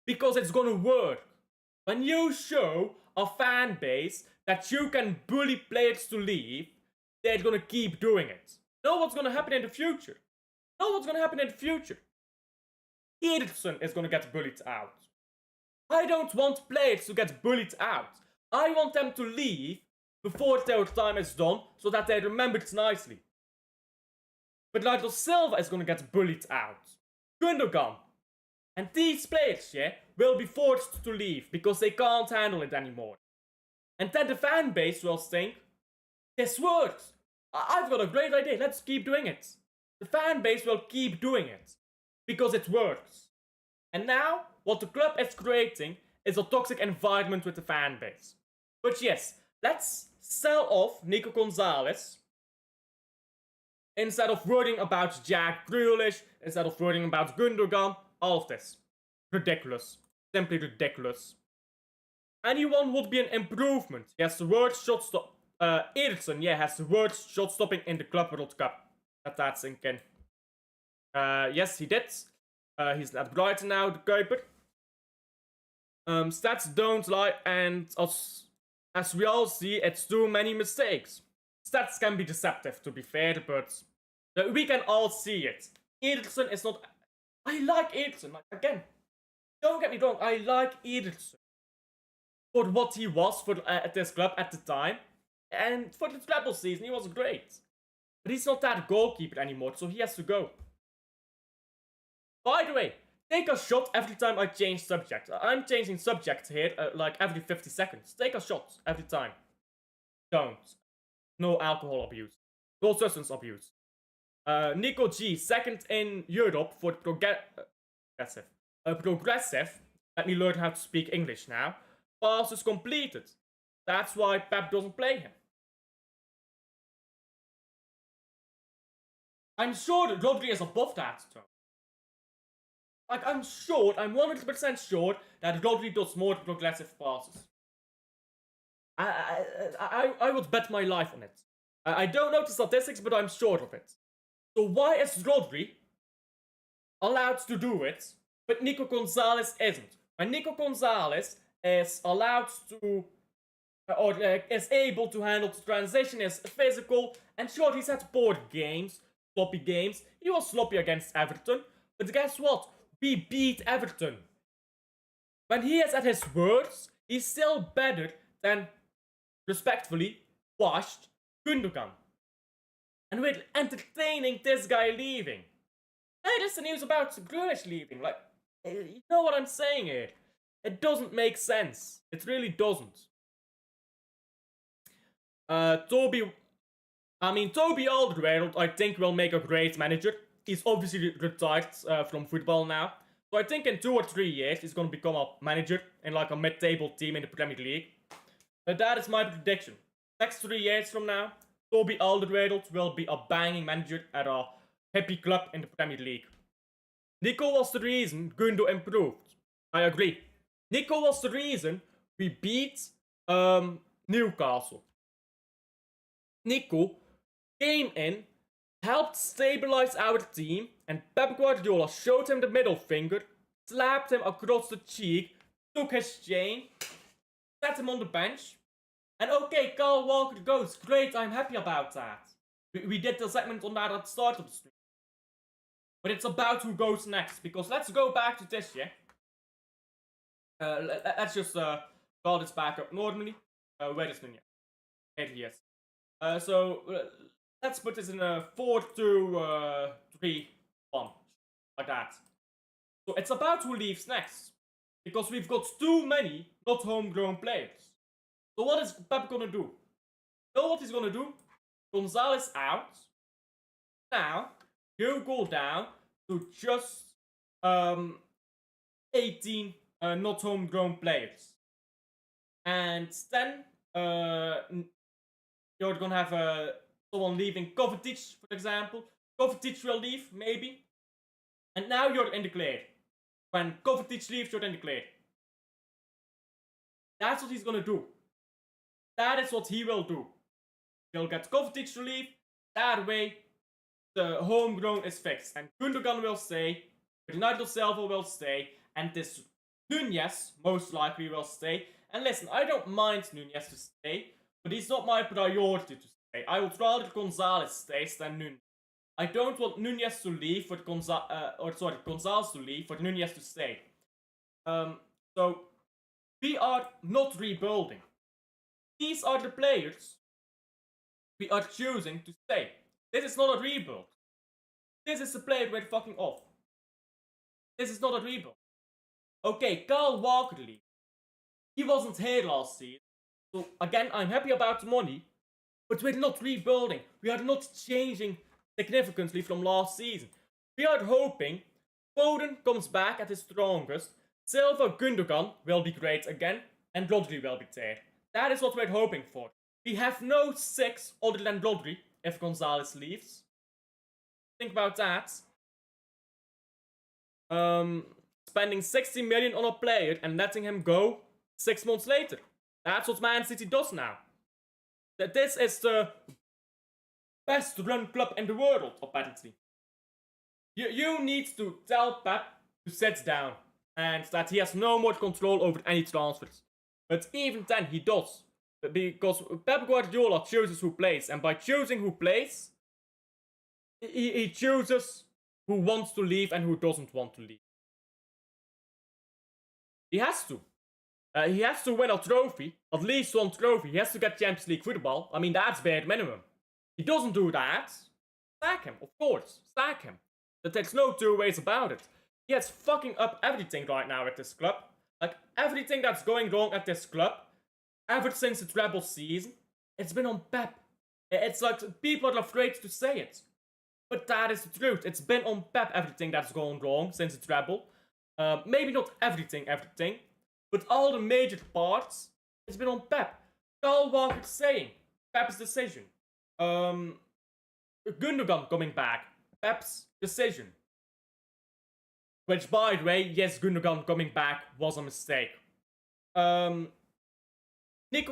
Because it's gonna work. When you show a fan base that you can bully players to leave, they're gonna keep doing it. Know what's gonna happen in the future? Know what's gonna happen in the future? Ederson is gonna get bullied out. I don't want players to get bullied out. I want them to leave before their time is done, so that they're remembered nicely. Bernardo Silva is gonna get bullied out. Gundogan. And these players, yeah, will be forced to leave because they can't handle it anymore. And then the fan base will think, this works. I've got a great idea, let's keep doing it. The fan base will keep doing it because it works. And now, what the club is creating is a toxic environment with the fan base. But yes, let's sell off Nico Gonzalez instead of worrying about Jack Grealish, instead of worrying about Gundogan, all of this. Ridiculous. Simply ridiculous. Anyone would be an improvement. He has the worst shot stop. Ederson, yeah, has the worst shot stopping in the Club World Cup. Let that sink in. Yes, he did. He's at Brighton now, the Kuiper. Stats don't lie, and as we all see, it's too many mistakes. Stats can be deceptive, to be fair, but we can all see it. Ederson is not... I like Ederson, like, again. Don't get me wrong, I like Ederson for what he was at this club at the time. And for the treble season, he was great. But he's not that goalkeeper anymore, so he has to go. By the way, take a shot every time I change subject. I'm changing subject here, like every 50 seconds. Take a shot every time. Don't. No alcohol abuse. No substance abuse. Nico G, second in Europe for progressive. Progressive. Let me learn how to speak English now. Passes completed. That's why Pep doesn't play him. I'm sure that Rodri is above that, though. Like, I'm 100% sure that Rodri does more progressive passes. I would bet my life on it. I don't know the statistics, but I'm sure of it. So why is Rodri allowed to do it, but Nico Gonzalez isn't? When Nico Gonzalez is allowed to, or is able to handle the transition, is physical, and sure, he's had poor games, sloppy games. He was sloppy against Everton, but guess what? We beat Everton. When he is at his worst, he's still better than, respectfully, washed Gundogan. And we're entertaining this guy leaving. Hey, that's the news about Grealish leaving. Like, you know what I'm saying here? It doesn't make sense. It really doesn't. Toby Alderweireld, I think, will make a great manager. He's obviously retired from football now. So I think in 2 or 3 years, he's going to become a manager in like a mid-table team in the Premier League. That is my prediction. Next 3 years from now, Toby Alderweireld will be a banging manager at a happy club in the Premier League. Nico was the reason Gundo improved. I agree. Nico was the reason we beat Newcastle. Nico came in, helped stabilize our team, and Pep Guardiola showed him the middle finger, slapped him across the cheek, took his chain, sat him on the bench, and okay, Kyle Walker goes. Great, I'm happy about that. We did the segment on that at the start of the stream. But it's about who goes next, because let's go back to this, yeah? Let's just call this back up normally. Where is Nunya? Here he is. So let's put this in a 4-2-3-1, like that. So it's about who leaves next, because we've got too many not homegrown players. So what is Pep gonna do? You know what he's gonna do? Gonzalez out. Now you go down to just 18 not homegrown players, and then you're gonna have someone leaving, Kovacic, for example. Kovacic will leave, maybe. And now you're in the clear. When Kovacic leaves, you're in the clear. That's what he's gonna do. That is what he will do. He'll get Kovacic to leave. That way, the homegrown is fixed. And Gundogan will stay. Bernardo Silva will stay. And this Nunez most likely will stay. And listen, I don't mind Nunez to stay, but he's not my priority to stay. I would rather Gonzalez stays than Nunez. I don't want Nunez to leave for Gonzalez to leave for Nunez to stay. So we are not rebuilding. These are the players we are choosing to stay. This is not a rebuild. This is a player we're fucking off. This is not a rebuild. Okay, Kyle Walkre. He wasn't here last season. So again, I'm happy about the money. But we're not rebuilding. We are not changing significantly from last season. We are hoping Foden comes back at his strongest. Silva Gundogan will be great again. And Rodri will be there. That is what we're hoping for. We have no 6 other than Rodri if Gonzalez leaves. Think about that. Spending 60 million on a player and letting him go 6 months later. That's what Man City does now. That this is the best run club in the world, apparently. You need to tell Pep to sit down and that he has no more control over any transfers. But even then, he does. Because Pep Guardiola chooses who plays, and by choosing who plays, he chooses who wants to leave and who doesn't want to leave. He has to. He has to win a trophy, at least one trophy. He has to get Champions League football. I mean, that's bare minimum. He doesn't do that. Sack him, of course. Sack him. But there's no two ways about it. He is fucking up everything right now at this club. Like, everything that's going wrong at this club, ever since the treble season, it's been on Pep. It's like people are afraid to say it. But that is the truth. It's been on Pep, everything that's going wrong since the treble. Maybe not everything, but all the major parts, it's been on Pep. Kyle Walker saying, Pep's decision. Gundogan coming back, Pep's decision. Which, by the way, yes, Gundogan coming back was a mistake. Nico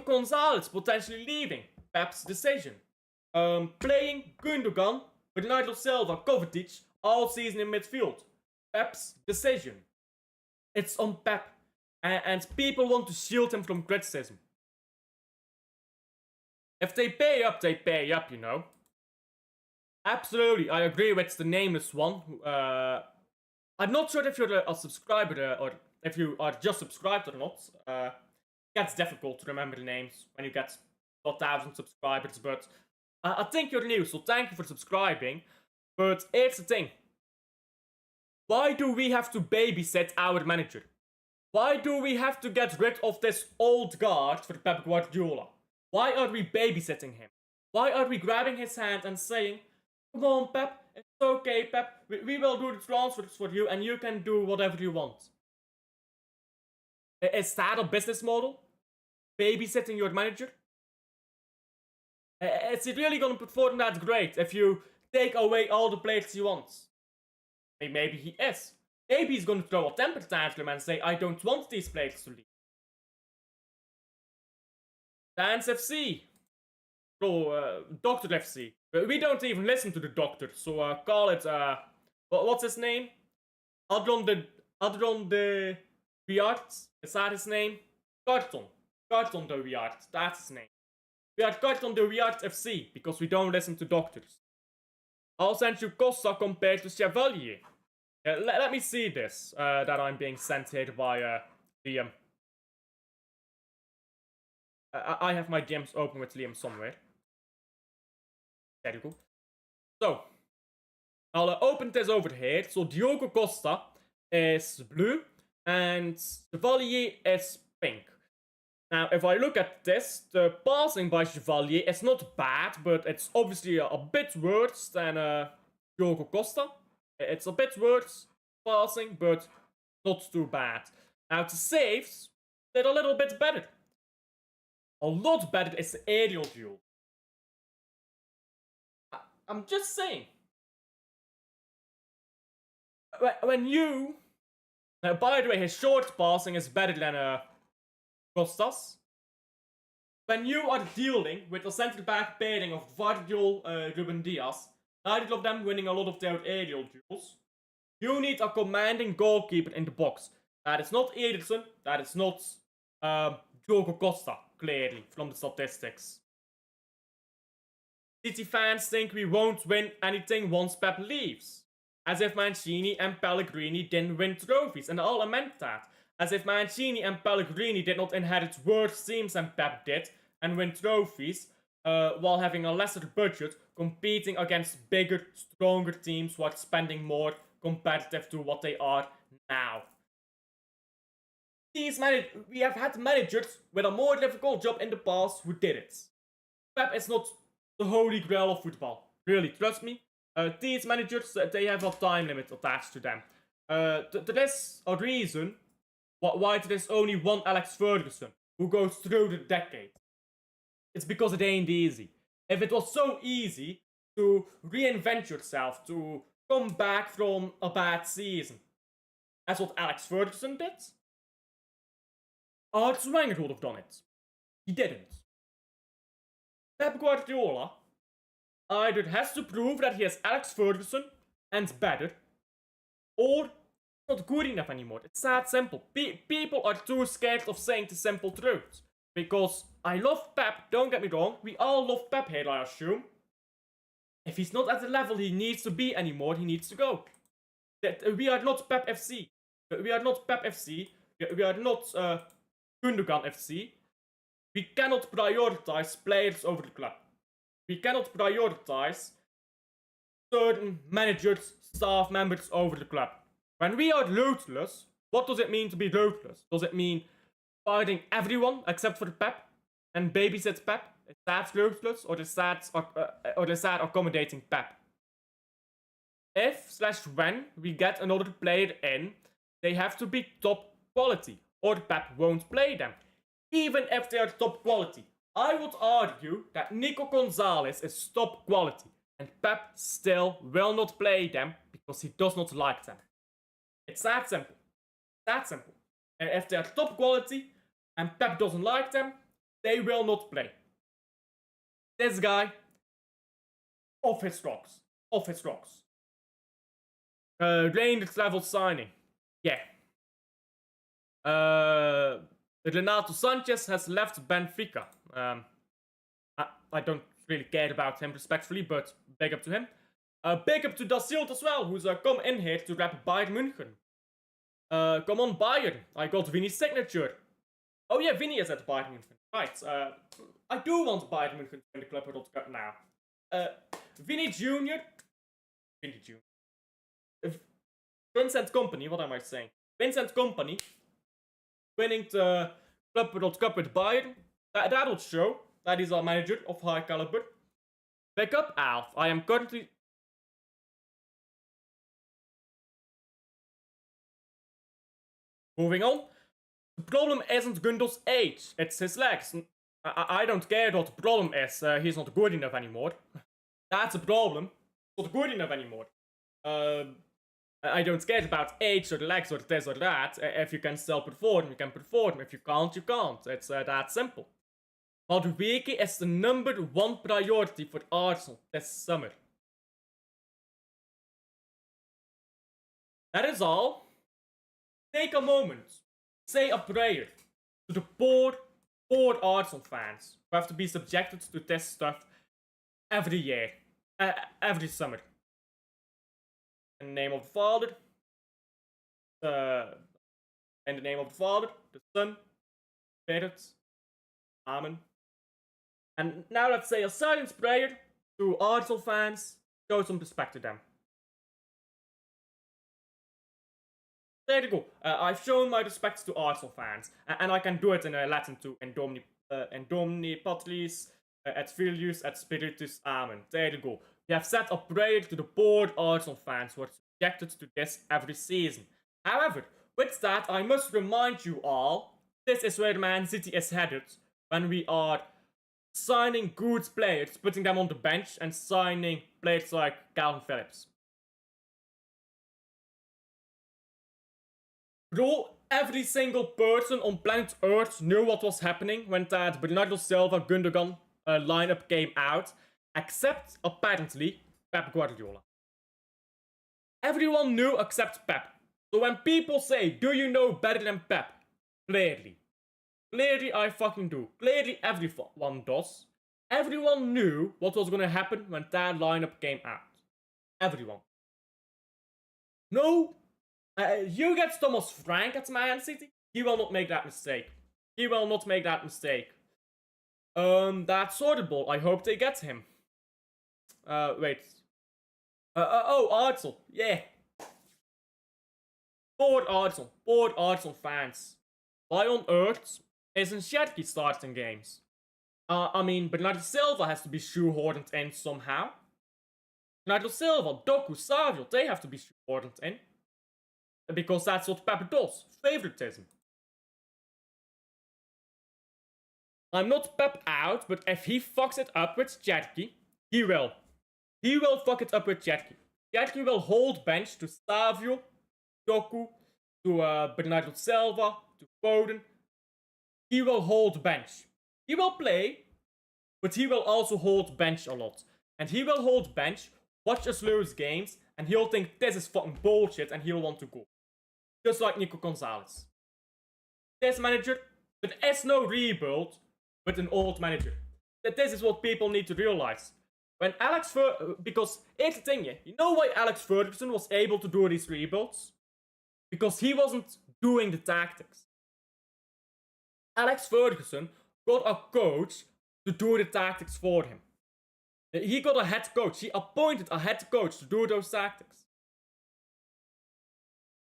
Gonzalez potentially leaving, Pep's decision. Playing Gundogan, Bernardo Silva, Kovacic all season in midfield, Pep's decision. It's on Pep, and people want to shield him from criticism. If they pay up, you know. Absolutely, I agree with the nameless one. I'm not sure if you're a subscriber or if you are just subscribed or not. It gets difficult to remember the names when you get 1,000 subscribers, but I think you're new, so thank you for subscribing. But here's the thing. Why do we have to babysit our manager? Why do we have to get rid of this old guard for Pep Guardiola? Why are we babysitting him? Why are we grabbing his hand and saying, come on Pep, it's okay Pep, we will do the transfers for you and you can do whatever you want? Is that a business model? Babysitting your manager? Is he really gonna perform that great if you take away all the players he wants? Maybe he is. Maybe he's gonna throw a temper tantrum and say, I don't want these players to leave. Dance FC. Oh, Dr. FC. We don't even listen to the doctor, so call it, what's his name? Adron de Wiart? Is that his name? Carton de Wiart, that's his name. We are Carton de Wiart FC, because we don't listen to doctors. I'll send you Costa compared to Chevalier. Let me see this, that I'm being sent here by Liam. I have my DMs open with Liam somewhere. There you go. So, I'll open this over here. So, Diogo Costa is blue and Chevalier is pink. Now, if I look at this, the passing by Chevalier is not bad, but it's obviously a bit worse than Diogo Costa. It's a bit worse passing, but not too bad. Now, the saves, they're a little bit better. A lot better is the aerial duel. I'm just saying. When you... Now, by the way, his short passing is better than Costas. When you are dealing with a centre-back pairing of Vardiol, Ruben Diaz, neither of them winning a lot of their aerial duels, you need a commanding goalkeeper in the box. That is not Ederson. That is not Diogo Costa, clearly, from the statistics. City fans think we won't win anything once Pep leaves. As if Mancini and Pellegrini didn't win trophies, and I'll lament that. As if Mancini and Pellegrini did not inherit worse teams than Pep did and win trophies, while having a lesser budget, competing against bigger, stronger teams while spending more competitive to what they are now. We have had managers with a more difficult job in the past who did it. Pep is not the holy grail of football. Really, trust me. These managers, they have a time limit attached to them. There is a reason why there is only one Alex Ferguson who goes through the decade. It's because it ain't easy. If it was so easy to reinvent yourself, to come back from a bad season, as what Alex Ferguson did, Arsene Wenger would have done it. He didn't. Pep Guardiola either has to prove that he is Alex Ferguson and better, or not good enough anymore. It's that simple. People are too scared of saying the simple truth. Because I love Pep, don't get me wrong, we all love Pep here, I assume. If he's not at the level he needs to be anymore, he needs to go. We are not Pep FC. We are not Pep FC. We are not Gundogan FC. We cannot prioritize players over the club. We cannot prioritize certain managers, staff members over the club. When we are ruthless, what does it mean to be ruthless? Does it mean fighting everyone except for Pep and babysit Pep? Is that ruthless, or is that accommodating Pep? If/when we get another player in, they have to be top quality, or Pep won't play them. Even if they are top quality, I would argue that Nico Gonzalez is top quality, and Pep still will not play them because he does not like them. It's that simple. That simple. And if they are top quality and Pep doesn't like them, they will not play. This guy, off his rocks. Off his rocks. Rangers level signing. Yeah. Renato Sanchez has left Benfica. I don't really care about him respectfully, but big up to him. Big up to Da Silva as well, who's come in here to rep Bayern München. Come on, Bayern. I got Vinny's signature. Oh yeah, Vinny is at Bayern München. Right. I do want Bayern München to win the Club World Cup now. Vinny Jr. Vinny Jr. Vincent Kompany, what am I saying? Vincent Kompany winning the Club World Cup with Bayern. That'll show that he's a manager of high caliber. Pick up Alf. I am currently... Moving on. The problem isn't Gundo's age, it's his legs. I don't care what the problem is, he's not good enough anymore. That's a problem. He's not good enough anymore. I don't care about age or legs or this or that. If you can still perform, you can perform. If you can't, you can't. It's that simple. Madueke is the #1 priority for Arsenal this summer. That is all. Take a moment. Say a prayer to the poor Arsenal fans who have to be subjected to this stuff every year. Every summer. In the name of the Father. In the name of the Father, the Son, Spirit. Amen. And now let's say a silent prayer to Arsenal fans. Show some respect to them. There you go. I've shown my respect to Arsenal fans. And I can do it in Latin too. In Domini Patris, et Filius, et Spiritus. Amen. There you go. We have said a prayer to the poor Arsenal fans who are subjected to this every season. However, with that, I must remind you all, this is where Man City is headed when we are signing good players, putting them on the bench, and signing players like Calvin Phillips. Bro, every single person on planet Earth knew what was happening when that Bernardo Silva Gundogan lineup came out, except, apparently, Pep Guardiola. Everyone knew except Pep. So when people say, do you know better than Pep? Clearly. Clearly I fucking do. Clearly everyone does. Everyone knew what was gonna happen when that lineup came out. Everyone. No. You get Thomas Frank at Man City. He will not make that mistake. He will not make that mistake. That's sortable. I hope they get him. Wait. Oh, Arsenal. Yeah. Poor Arsenal. Poor Arsenal fans. Why on earth isn't Shetty starting games? I mean, Bernardo Silva has to be shoehorned in somehow. Bernardo Silva, Doku, Savio, they have to be shoehorned in. Because that's what Pep does. Favoritism. I'm not Pep out, but if he fucks it up with Cherky, he will. He will fuck it up with Cherky. Cherky will hold bench to Savio, Doku, to Bernardo Silva, to Foden. He will hold bench. He will play, but he will also hold bench a lot. And he will hold bench, watch us lose games, and he'll think this is fucking bullshit and he'll want to go. Just like Nico Gonzalez. This manager, there is no rebuild with an old manager. That this is what people need to realize. When because here's the thing, yeah, you know why Alex Ferguson was able to do these rebuilds? Because he wasn't doing the tactics. Alex Ferguson got a coach to do the tactics for him. He got a head coach. He appointed a head coach to do those tactics.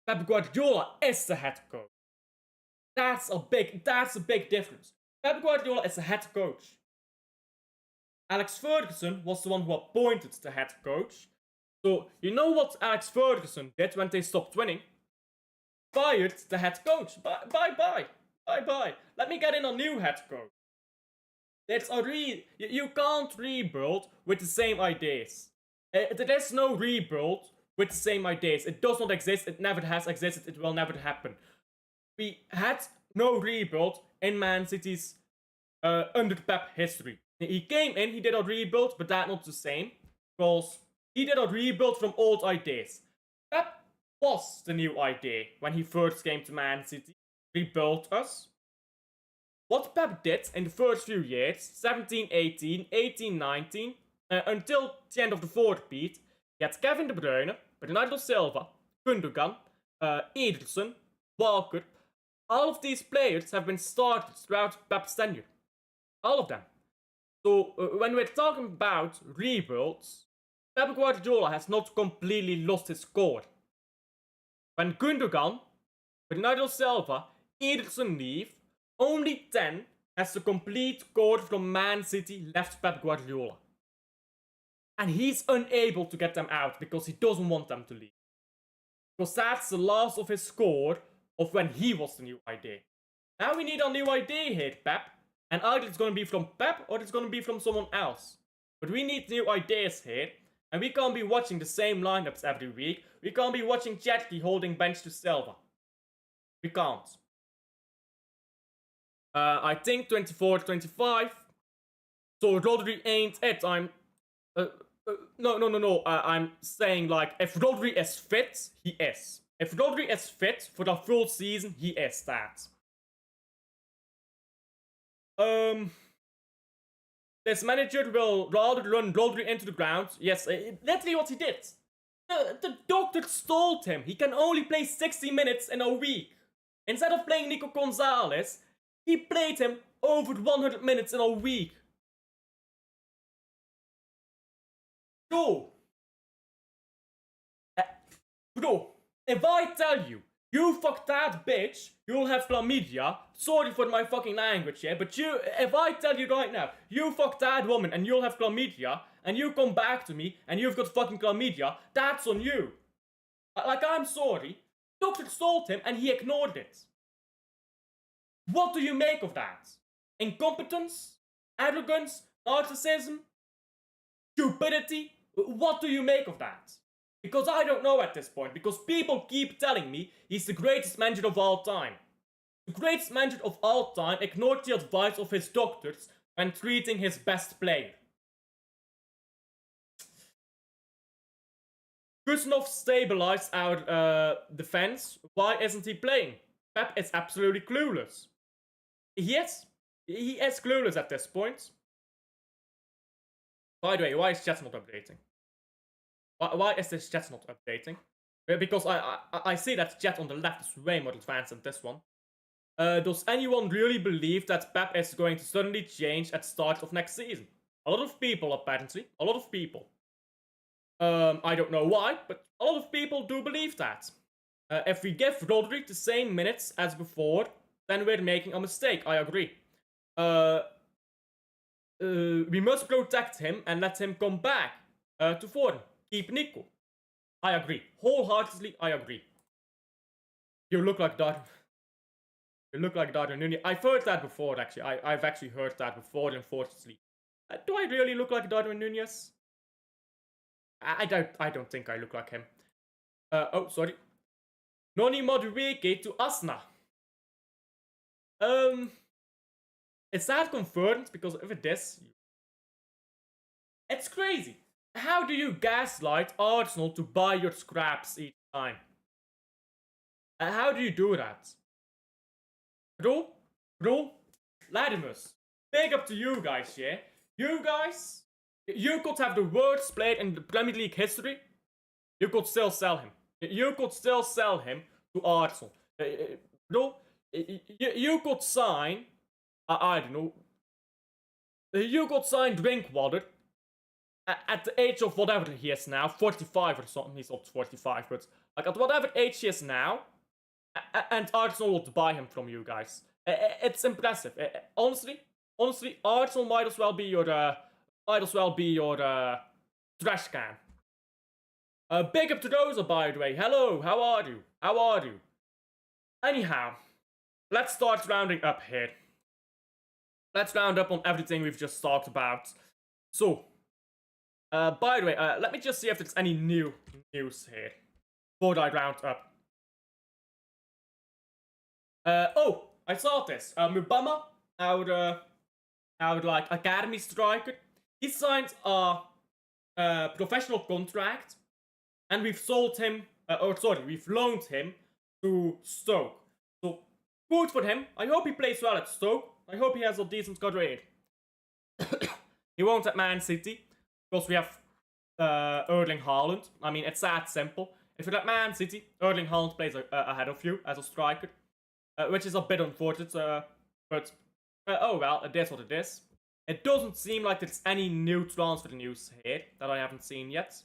Pep Guardiola is the head coach. That's a big difference. Pep Guardiola is the head coach. Alex Ferguson was the one who appointed the head coach. So, you know what Alex Ferguson did when they stopped winning? Fired the head coach. Bye-bye. Let me get in a new head coach. You can't rebuild with the same ideas. There is no rebuild with the same ideas. It does not exist. It never has existed. It will never happen. We had no rebuild in Man City's under Pep history. He came in, he did a rebuild, but that's not the same. Because he did a rebuild from old ideas. Pep was the new idea when he first came to Man City. Rebuilt us. What Pep did in the first few years, 17-18, 18-19, until the end of the fourth beat, he had Kevin De Bruyne, Bernardo Silva, Gundogan, Ederson, Walkre. All of these players have been started throughout Pep's tenure. All of them. So, when we're talking about rebuilds, Pep Guardiola has not completely lost his core. When Gundogan, Bernardo Silva, Ederson leave, only 10 has the complete core from Man City left Pep Guardiola. And he's unable to get them out because he doesn't want them to leave. Because that's the last of his core of when he was the new idea. Now we need a new idea here, Pep. And either it's going to be from Pep or it's going to be from someone else. But we need new ideas here. And we can't be watching the same lineups every week. We can't be watching Chetty holding bench to Silva. We can't. I think 24-25. So Rodri ain't it. I'm saying like if Rodri is fit, he is. If Rodri is fit for the full season, he is that. This manager will rather run Rodri into the ground. Yes, literally what he did. The doctor told him he can only play 60 minutes in a week. Instead of playing Nico Gonzalez, he played him over 100 minutes in a week. Bro, if I tell you, you fuck that bitch, you'll have chlamydia. Sorry for my fucking language here, but if I tell you right now, you fuck that woman and you'll have chlamydia, and you come back to me and you've got fucking chlamydia, that's on you. Like, I'm sorry. Doctor told him and he ignored it. What do you make of that? Incompetence? Arrogance? Narcissism? Stupidity? What do you make of that? Because I don't know at this point, because people keep telling me he's the greatest manager of all time. The greatest manager of all time ignored the advice of his doctors when treating his best player. Kuznov stabilized our defense. Why isn't he playing? Pep is absolutely clueless. He is clueless at this point. By the way, why is chat not updating? Why is this chat not updating? Because I see that chat on the left is way more advanced than this one. Does anyone really believe that Pep is going to suddenly change at the start of next season? A lot of people, apparently. A lot of people. I don't know why, but a lot of people do believe that. If we give Rodri the same minutes as before, then we're making a mistake, I agree. We must protect him and let him come back to form. Keep Nico. I agree. Wholeheartedly, I agree. You look like Darwin. You look like Darwin Nunez. I've heard that before, actually. I've actually heard that before, unfortunately. Do I really look like Darwin Nunez? I don't think I look like him. Oh, sorry. Noni Madueke to Asna. Is that confirmed? Because if it is, it's crazy. How do you gaslight Arsenal to buy your scraps each time? How do you do that? Bro, Latimus, big up to you guys, yeah? You guys, you could have the worst player in the Premier League history. You could still sell him. You could still sell him to Arsenal. Bro, you could sign, I don't know, you could sign Drinkwater at the age of whatever he is now, 45 or something. He's not 45, but like at whatever age he is now, and Arsenal would buy him from you guys. It's impressive. Honestly, Arsenal might as well be your trash can. Big up to Rosa, by the way. Hello, how are you? Anyhow, let's start rounding up here. Let's round up on everything we've just talked about. So, by the way, let me just see if there's any new news here before I round up. Oh, I saw this. Mubama, our like academy striker, he signed a professional contract, and we've sold him. We've loaned him to Stoke. So good for him. I hope he plays well at Stoke. I hope he has a decent career. He won't at Man City because we have Erling Haaland. I mean, it's that simple. If you're at Man City, Erling Haaland plays ahead of you as a striker. Which is a bit unfortunate, but oh well, it is what it is. It doesn't seem like there's any new transfer news here that I haven't seen yet.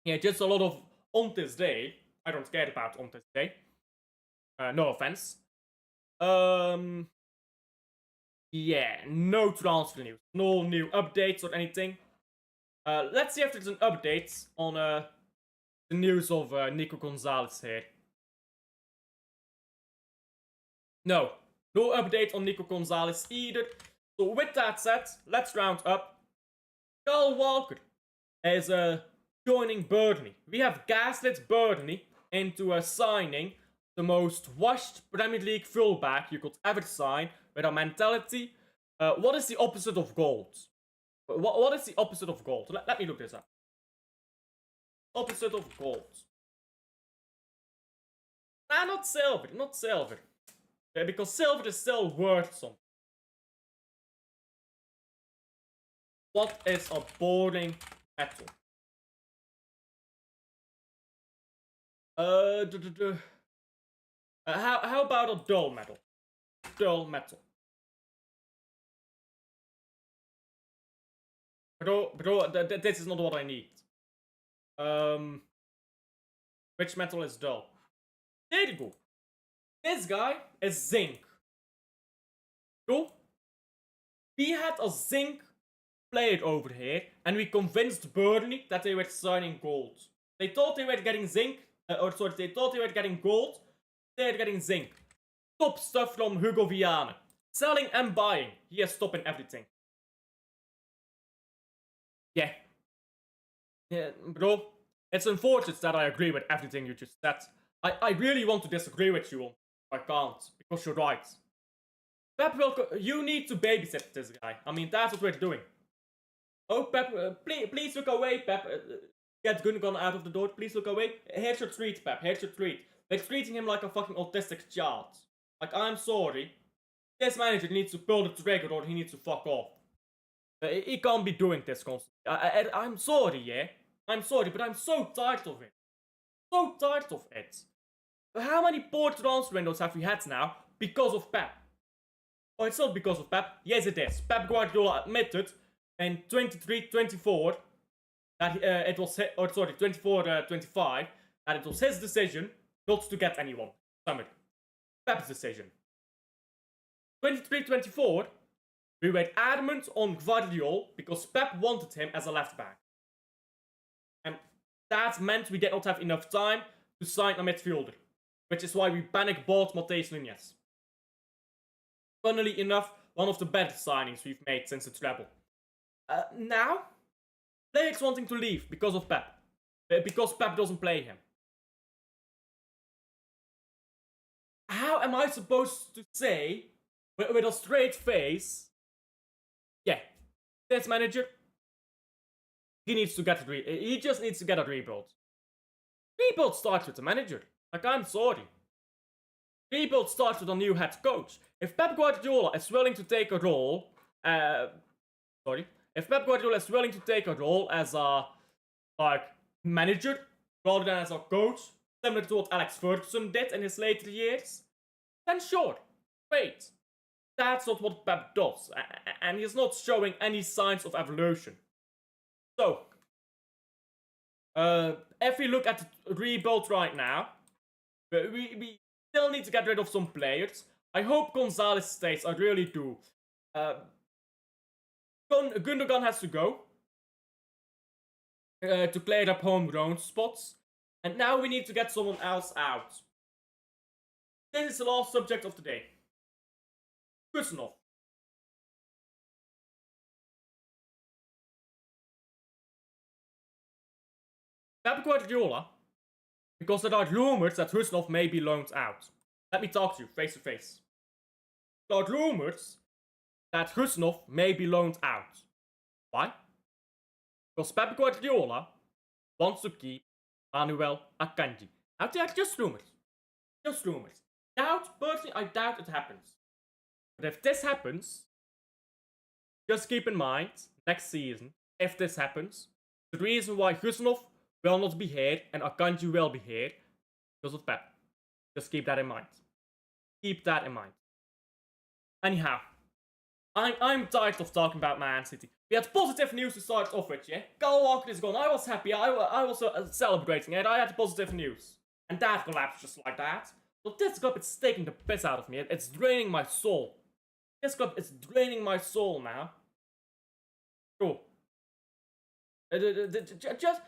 Yeah, just a lot of on this day. I don't care about on this day. No offense. Yeah, no transfer news, no new updates or anything. Let's see if there's an update on the news of Nico Gonzalez here. No update on Nico Gonzalez either. So with that said, let's round up. Kyle Walkre is joining Burnley. We have gaslit Burnley into signing the most washed Premier League fullback you could ever sign with a mentality. What is the opposite of gold? What is the opposite of gold? Let me look this up. Opposite of gold. Nah, not silver. Because silver is still worth something. What is a boring metal? How about a dull metal? Dull metal. Bro, this is not what I need. Which metal is dull? There you go. This guy is zinc. Bro, we had a zinc player over here, and we convinced Burnley that they were signing gold. They thought they were getting zinc, they thought they were getting gold. They're getting zinc. Top stuff from Hugo Viana. Selling and buying. He is stopping everything. Yeah. Yeah, bro. It's unfortunate that I agree with everything you just said. I really want to disagree with you on. I can't, because you're right. Pep you need to babysit this guy. I mean, that's what we're doing. Oh, Pep, please look away, Pep. Get Gundogan out of the door. Please look away. Here's your treat, Pep. Here's your treat. They're treating him like a fucking autistic child. Like, I'm sorry. This manager needs to pull the trigger or he needs to fuck off. He can't be doing this constantly. I'm sorry, yeah? I'm sorry, but I'm so tired of it. So tired of it. How many poor transfer windows have we had now because of Pep? Oh, it's not because of Pep. Yes, it is. Pep Guardiola admitted in 23-24 that it was, 24-25, that it was his decision not to get anyone. Somebody. Pep's decision. 23-24, we were adamant on Guardiola because Pep wanted him as a left back. And that meant we did not have enough time to sign a midfielder. Which is why we panic bought Matheus Nunes. Funnily enough, one of the better signings we've made since the treble. Now, players wanting to leave because of Pep. Because Pep doesn't play him. How am I supposed to say, with a straight face, yeah, this manager, he needs to get he just needs to get a rebuild. Rebuild starts with the manager. Like, I'm sorry. Rebuild starts with a new head coach. If Pep Guardiola is willing to take a role, if Pep Guardiola is willing to take a role as a, like, manager, rather than as a coach, similar to what Alex Ferguson did in his later years, then sure, great. That's not what Pep does, and he's not showing any signs of evolution. So, if we look at the rebuild right now, we still need to get rid of some players. I hope Gonzalez stays, I really do. Gundogan has to go to clear up homegrown spots. And now we need to get someone else out. This is the last subject of the day. Kuznov. Pep Guardiola, because there are rumors that Kuznov may be loaned out. Let me talk to you face to face. There are rumors that Kuznov may be loaned out. Why? Because Pep Guardiola wants to keep Manuel Akanji. Now they are just rumors. Just rumors. Personally, I doubt it happens. But if this happens, just keep in mind, next season, if this happens, the reason why Kuznov will not be here and Akanji will be here, because of Pep. Just keep that in mind. Keep that in mind. Anyhow, I'm tired of talking about Man City. We had positive news to start off with, yeah? Kyle Walkre is gone. I was happy. I was celebrating it. I had positive news. And that collapsed just like that. So this club is taking the piss out of me. It's draining my soul. This club is draining my soul now. Cool. Just...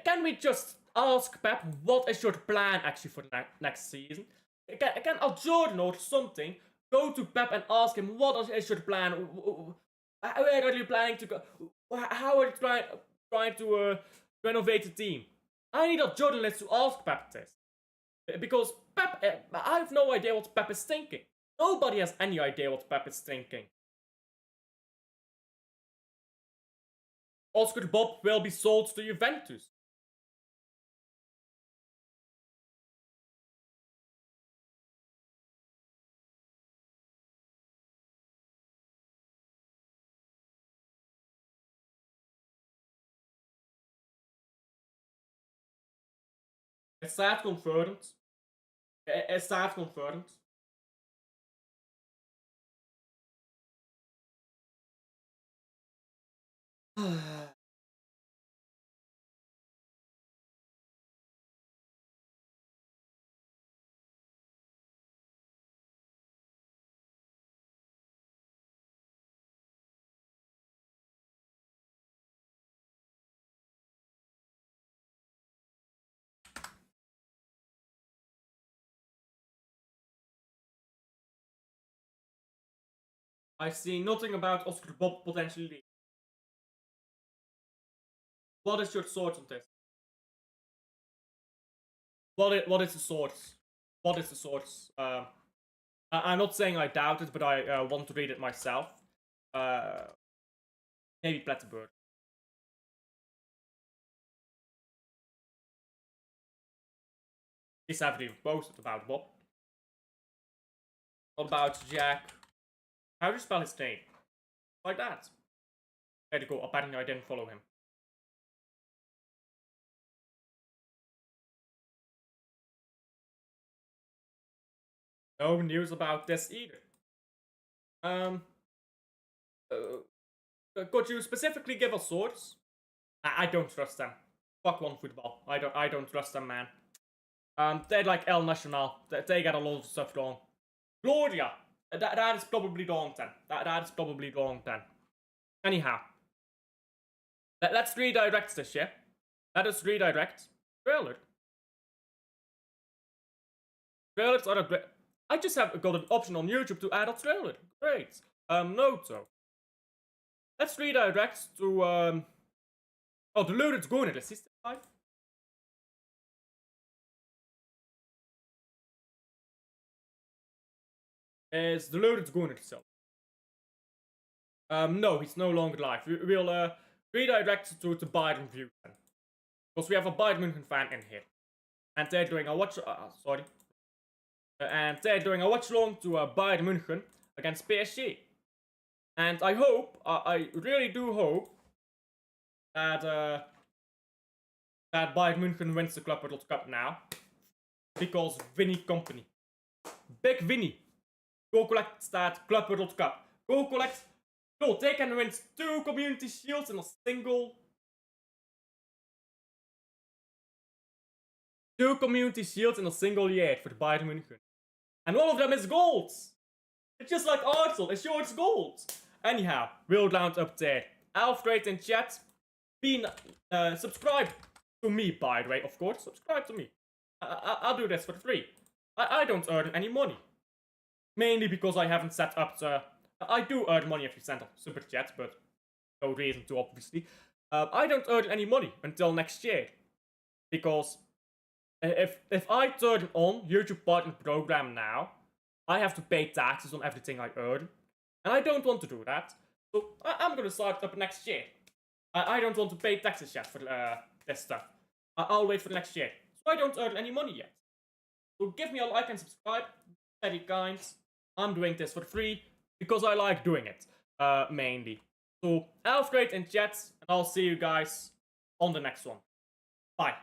Can we just ask Pep what is your plan actually for the next season? Can Al Jordan or something go to Pep and ask him what is your plan? Where are you planning to go? How are you trying to renovate the team? I need a journalist to ask Pep this. Because Pep, I have no idea what Pep is thinking. Nobody has any idea what Pep is thinking. Oscar Bob will be sold to Juventus. Is that confirmed? Is that confirmed? I see nothing about Oscar Bob potentially leaving. What is your thoughts on this? What is the source? What is the source? I'm not saying I doubt it, but I want to read it myself. Maybe Plattenberg. He's haven't even posted about Bob. What about Jack? How do you spell his name? Like that. There you go. Apparently I didn't follow him. No news about this either. Could you specifically give us source? I don't trust them. Fuck One Football. I don't trust them, man. They're like El Nacional. They get a lot of stuff wrong. Gloria. That is probably wrong then. That is probably wrong then. Anyhow. Let's redirect this ship. Let us redirect. Trailer. Trailers are a great... I just have got an option on YouTube to add a trailer. Great. No, so. Let's redirect to, oh, the loaded's going at System 5. Is the loaded's going at itself? No, he's no longer live. We'll, redirect to Bayern View then. Because we have a Bayern München fan in here. And they're doing a watch, sorry. And they're doing a watch along to Bayern München against PSG. And I hope, I really do hope that that Bayern München wins the Club World Cup now, because Vinny Company, Big Vinny, go collect that Club World Cup. Go collect. Go, they can win 2 Community Shields in a single. 2 Community Shields in a single year for the Bayern München, and one of them is gold. It's just like Arsenal. It's yours gold. Anyhow, we'll round up there. Alfred in chat. Subscribe to me, by the way, of course. Subscribe to me. I'll do this for free. I don't earn any money. Mainly because I haven't set up the... I do earn money if you send a super chat, but no reason to, obviously. I don't earn any money until next year. Because if I turn on YouTube Partner Program now, I have to pay taxes on everything I earn. And I don't want to do that. So I'm gonna start up next year. I don't want to pay taxes yet for this stuff. I'll wait for next year. So I don't earn any money yet. So give me a like and subscribe. Very kind. I'm doing this for free because I like doing it. Mainly. So Alfred in chat, and I'll see you guys on the next one. Bye.